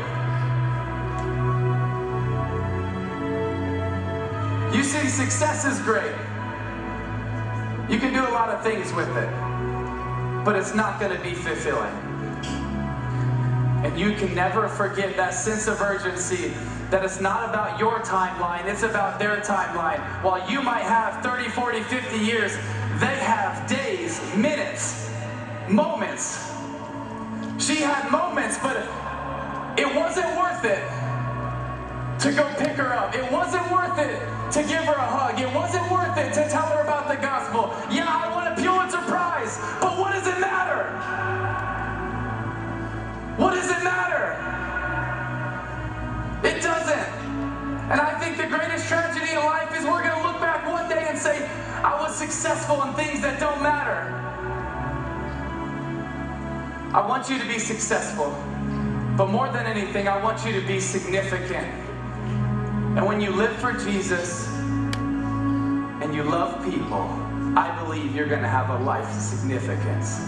You see, success is great. You can do a lot of things with it, but it's not going to be fulfilling. And you can never forget that sense of urgency, that it's not about your timeline, it's about their timeline. While you might have 30, 40, 50 years, they have days, minutes, moments. She had moments, but it wasn't worth it to go pick her up. It wasn't worth it to give her a hug. It wasn't worth it to tell her about the gospel. Yeah, I won a Pulitzer Prize, but what does it matter? What does it matter? It doesn't. And I think the greatest tragedy in life is we're going to look back one day and say, I was successful in things that don't matter. I want you to be successful. But more than anything, I want you to be significant. And when you live for Jesus and you love people, I believe you're going to have a life of significance.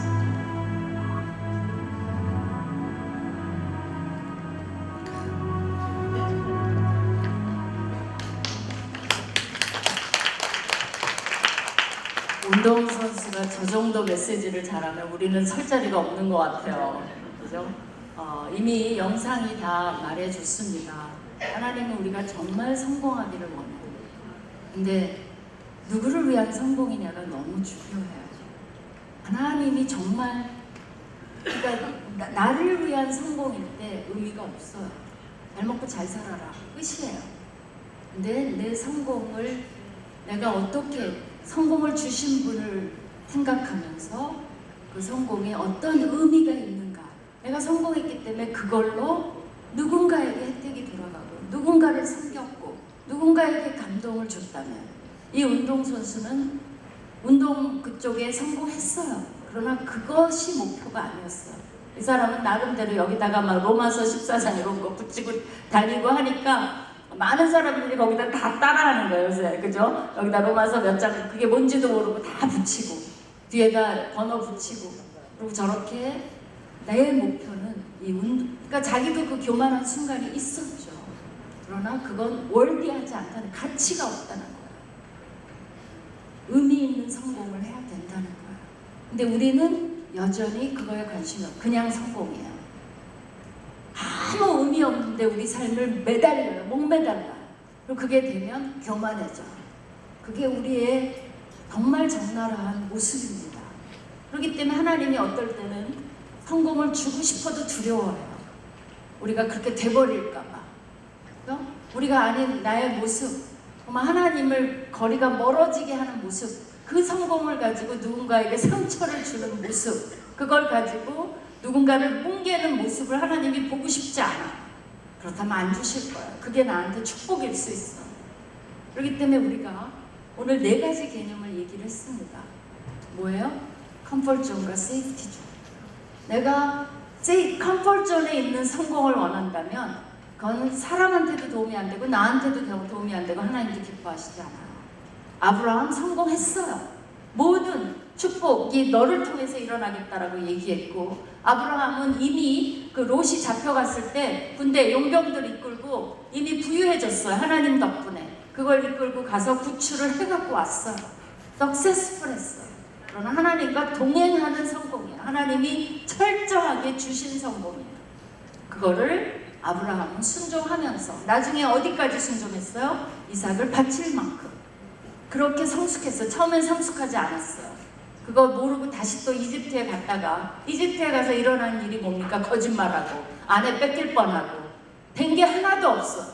운동선수가 저 정도 메시지를 잘하면 우리는 설 자리가 없는 것 같아요. 그죠? 이미 영상이 다 말해줬습니다. 하나님은 우리가 정말 성공하기를 원해요. 근데 누구를 위한 성공이냐는 너무 중요해요. 하나님이 정말 그러니까 나를 위한 성공일 때 의미가 없어요. 잘 먹고 잘 살아라. 끝이에요. 근데 내 성공을 내가 어떻게 성공을 주신 분을 생각하면서 그 성공에 어떤 의미가 있는가. 내가 성공했기 때문에 그걸로 누군가에게 혜택이 돌아가고 누군가를 섬겼고 누군가에게 감동을 줬다면 이 운동선수는 운동 그쪽에 성공했어요. 그러나 그것이 목표가 아니었어요. 이 사람은 나름대로 여기다가 막 로마서 14장 이런 거 붙이고 다니고 하니까 많은 사람들이 거기다 다 따라하는 거예요, 요새. 그죠? 여기다 로마서 몇 장, 그게 뭔지도 모르고 다 붙이고, 뒤에다 번호 붙이고, 그리고 저렇게 내 목표는 그러니까 자기도 그 교만한 순간이 있었죠. 그러나 그건 월비하지 않다는, 가치가 없다는 거예요. 의미 있는 성공을 해야 된다는 거예요. 근데 우리는 여전히 그거에 관심이 없어요. 그냥 성공이에요. 아무 의미 없는데 우리 삶을 매달려요. 목매달라. 그리고 그게 되면 교만해져. 그게 우리의 정말 적나라한 모습입니다. 그렇기 때문에 하나님이 어떨 때는 성공을 주고 싶어도 두려워해요. 우리가 그렇게 돼버릴까 봐. 우리가 아닌 나의 모습, 정말 하나님을 거리가 멀어지게 하는 모습, 그 성공을 가지고 누군가에게 상처를 주는 모습, 그걸 가지고 누군가를 뭉개는 모습을 하나님이 보고 싶지 않아. 그렇다면 안 주실 거야. 그게 나한테 축복일 수 있어. 그렇기 때문에 우리가 오늘 4가지 개념을 얘기를 했습니다. 뭐예요? 컴포트존과 세이프티존. 내가 컴포트존에 있는 성공을 원한다면 그건 사람한테도 도움이 안 되고 나한테도 도움이 안 되고 하나님도 기뻐하시지 않아요. 아브라함 성공했어요. 모든 축복이 너를 통해서 일어나겠다라고 얘기했고, 아브라함은 이미 그 롯이 잡혀갔을 때 군대 용병들 이끌고 이미 부유해졌어요. 하나님 덕분에. 그걸 이끌고 가서 구출을 해갖고 왔어요. 석세스풀했어요. 그러나 하나님과 동행하는 성공이에요. 하나님이 철저하게 주신 성공이에요. 그거를 아브라함은 순종하면서 나중에 어디까지 순종했어요? 이삭을 바칠 만큼. 그렇게 성숙했어요. 처음엔 성숙하지 않았어요. 그거 모르고 다시 또 이집트에 갔다가 이집트에 가서 일어난 일이 뭡니까? 거짓말하고 아내 뺏길 뻔하고 된 게 하나도 없어.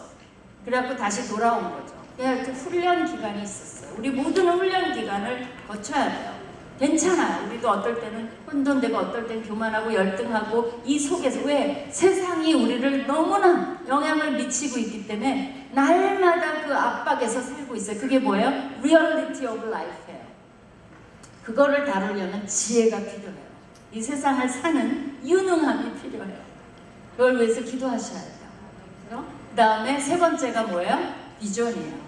그래갖고 다시 돌아온 거죠. 그냥 그 훈련 기간이 있었어요. 우리 모든 훈련 기간을 거쳐야 돼요. 괜찮아요. 우리도 어떨 때는 혼돈되고 어떨 때는 교만하고 열등하고 이 속에서 왜? 세상이 우리를 너무나 영향을 미치고 있기 때문에 날마다 그 압박에서 살고 있어요. 그게 뭐예요? Reality of Life예요. 그거를 다루려면 지혜가 필요해요. 이 세상을 사는 유능함이 필요해요. 그걸 위해서 기도하셔야 돼요. 그 다음에 3번째가 뭐예요? 비전이에요.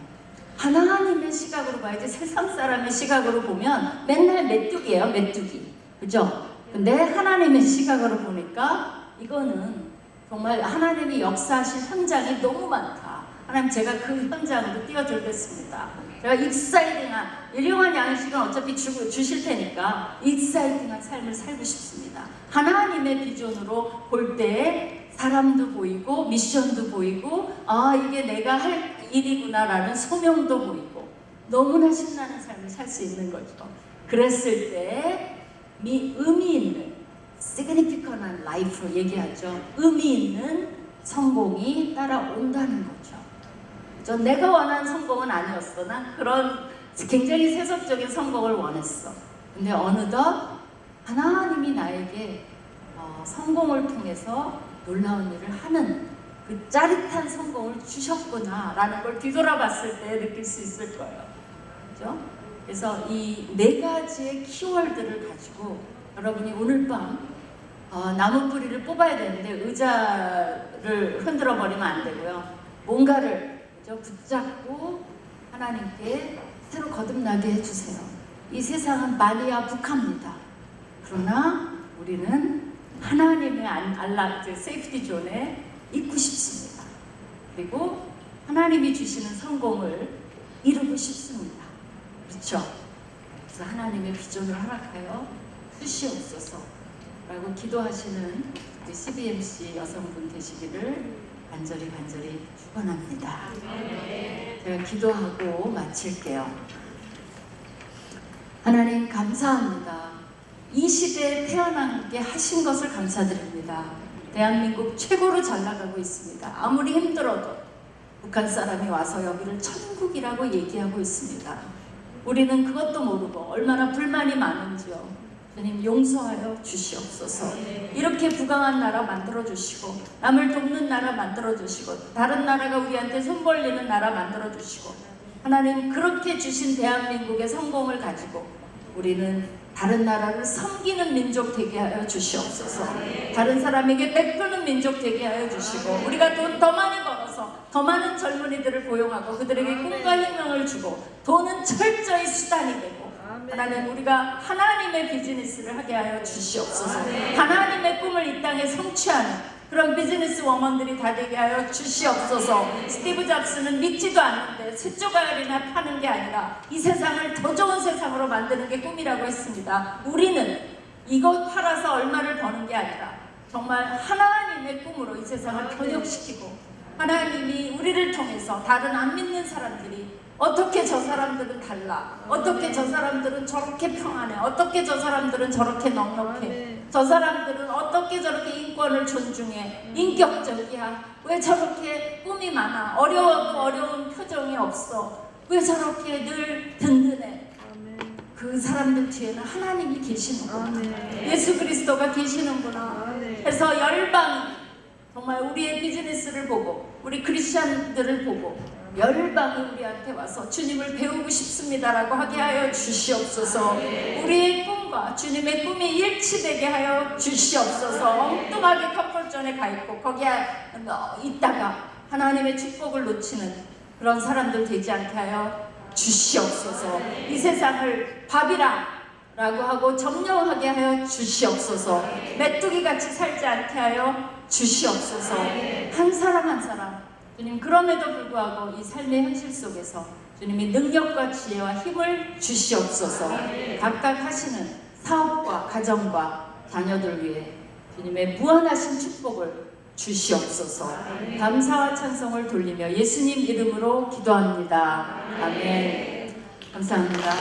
하나님의 시각으로 봐야지 세상 사람의 시각으로 보면 맨날 메뚜기예요. 메뚜기. 그죠? 근데 하나님의 시각으로 보니까 이거는 정말 하나님이 역사하신 현장이 너무 많다. 하나님 제가 그 현장으로 뛰어들겠습니다. 제가 익사이팅한 일용한 양식은 어차피 주실 테니까 익사이팅한 삶을 살고 싶습니다. 하나님의 비전으로 볼 때 사람도 보이고 미션도 보이고 아 이게 내가 할 일이구나 라는 소명도 보이고 너무나 신나는 삶을 살 수 있는 거죠. 그랬을 때 의미 있는 significant life로 얘기하죠. 의미 있는 성공이 따라온다는 거죠. 내가 원하는 성공은 아니었어. 난 그런 굉장히 세속적인 성공을 원했어. 근데 어느덧 하나님이 나에게 성공을 통해서 놀라운 일을 하는 그 짜릿한 성공을 주셨구나 라는 걸 뒤돌아봤을 때 느낄 수 있을 거예요. 그죠? 그래서 이 4가지의 키워드를 가지고 여러분이 오늘 밤 남은 뿌리를 뽑아야 되는데 의자를 흔들어 버리면 안 되고요. 뭔가를 붙잡고 하나님께 새로 거듭나게 해주세요. 이 세상은 마리아 북합니다. 그러나 우리는 하나님의 세이프티 존에 있고 싶습니다. 그리고 하나님이 주시는 성공을 이루고 싶습니다. 그렇죠? 그래서 하나님의 비전을 허락하여 주시옵소서 라고 기도하시는 우리 CBMC 여성분 되시기를 간절히 축원합니다. 제가 기도하고 마칠게요. 하나님 감사합니다. 이 시대에 태어나게 하신 것을 감사드립니다. 대한민국 최고로 잘 나가고 있습니다. 아무리 힘들어도 북한 사람이 와서 여기를 천국이라고 얘기하고 있습니다. 우리는 그것도 모르고 얼마나 불만이 많은지요. 주님 용서하여 주시옵소서. 이렇게 부강한 나라 만들어 주시고 남을 돕는 나라 만들어 주시고 다른 나라가 우리한테 손 벌리는 나라 만들어 주시고 하나님 그렇게 주신 대한민국의 성공을 가지고 우리는 다른 나라를 섬기는 민족 되게 하여 주시옵소서. 다른 사람에게 베푸는 민족 되게 하여 주시고 우리가 돈 더 많이 벌어서 더 많은 젊은이들을 고용하고 그들에게 꿈과 희망을 주고 돈은 철저히 수단이 되고 하나님 우리가 하나님의 비즈니스를 하게 하여 주시옵소서. 하나님의 꿈을 이 땅에 성취하는 그런 비즈니스 워먼들이 다 되게 하여 주시옵소서. 스티브 잡스는 믿지도 않는데 쇠조각이나 파는 게 아니라 이 세상을 더 좋은 세상으로 만드는 게 꿈이라고 했습니다. 우리는 이것 팔아서 얼마를 버는 게 아니라 정말 하나님의 꿈으로 이 세상을 번역시키고 하나님이 우리를 통해서 다른 안 믿는 사람들이 어떻게 저 사람들은 달라, 어떻게 저 사람들은 저렇게 평안해, 어떻게 저 사람들은 저렇게 넉넉해, 저 사람들은 어떻게 저렇게 인권을 존중해, 인격적이야, 왜 저렇게 꿈이 많아, 어려운 표정이 없어, 왜 저렇게 늘 든든해. 그 사람들 뒤에는 하나님이 계시는구나, 예수 그리스도가 계시는구나 해서 열방이 정말 우리의 비즈니스를 보고 우리 크리스찬들을 보고 열방이 우리한테 와서 주님을 배우고 싶습니다라고 하게 하여 주시옵소서. 우리의 꿈과 주님의 꿈이 일치되게 하여 주시옵소서. 엉뚱하게 컴포트존에 가 있고 거기에 있다가 하나님의 축복을 놓치는 그런 사람들 되지 않게 하여 주시옵소서. 이 세상을 밥이라고 하고 점령하게 하여 주시옵소서. 메뚜기같이 살지 않게 하여 주시옵소서. 한 사람 한 사람 주님 그럼에도 불구하고 이 삶의 현실 속에서 주님이 능력과 지혜와 힘을 주시옵소서. 각각 하시는 사업과 가정과 자녀들 위해 주님의 무한하신 축복을 주시옵소서. 감사와 찬송을 돌리며 예수님 이름으로 기도합니다. 아멘. 감사합니다.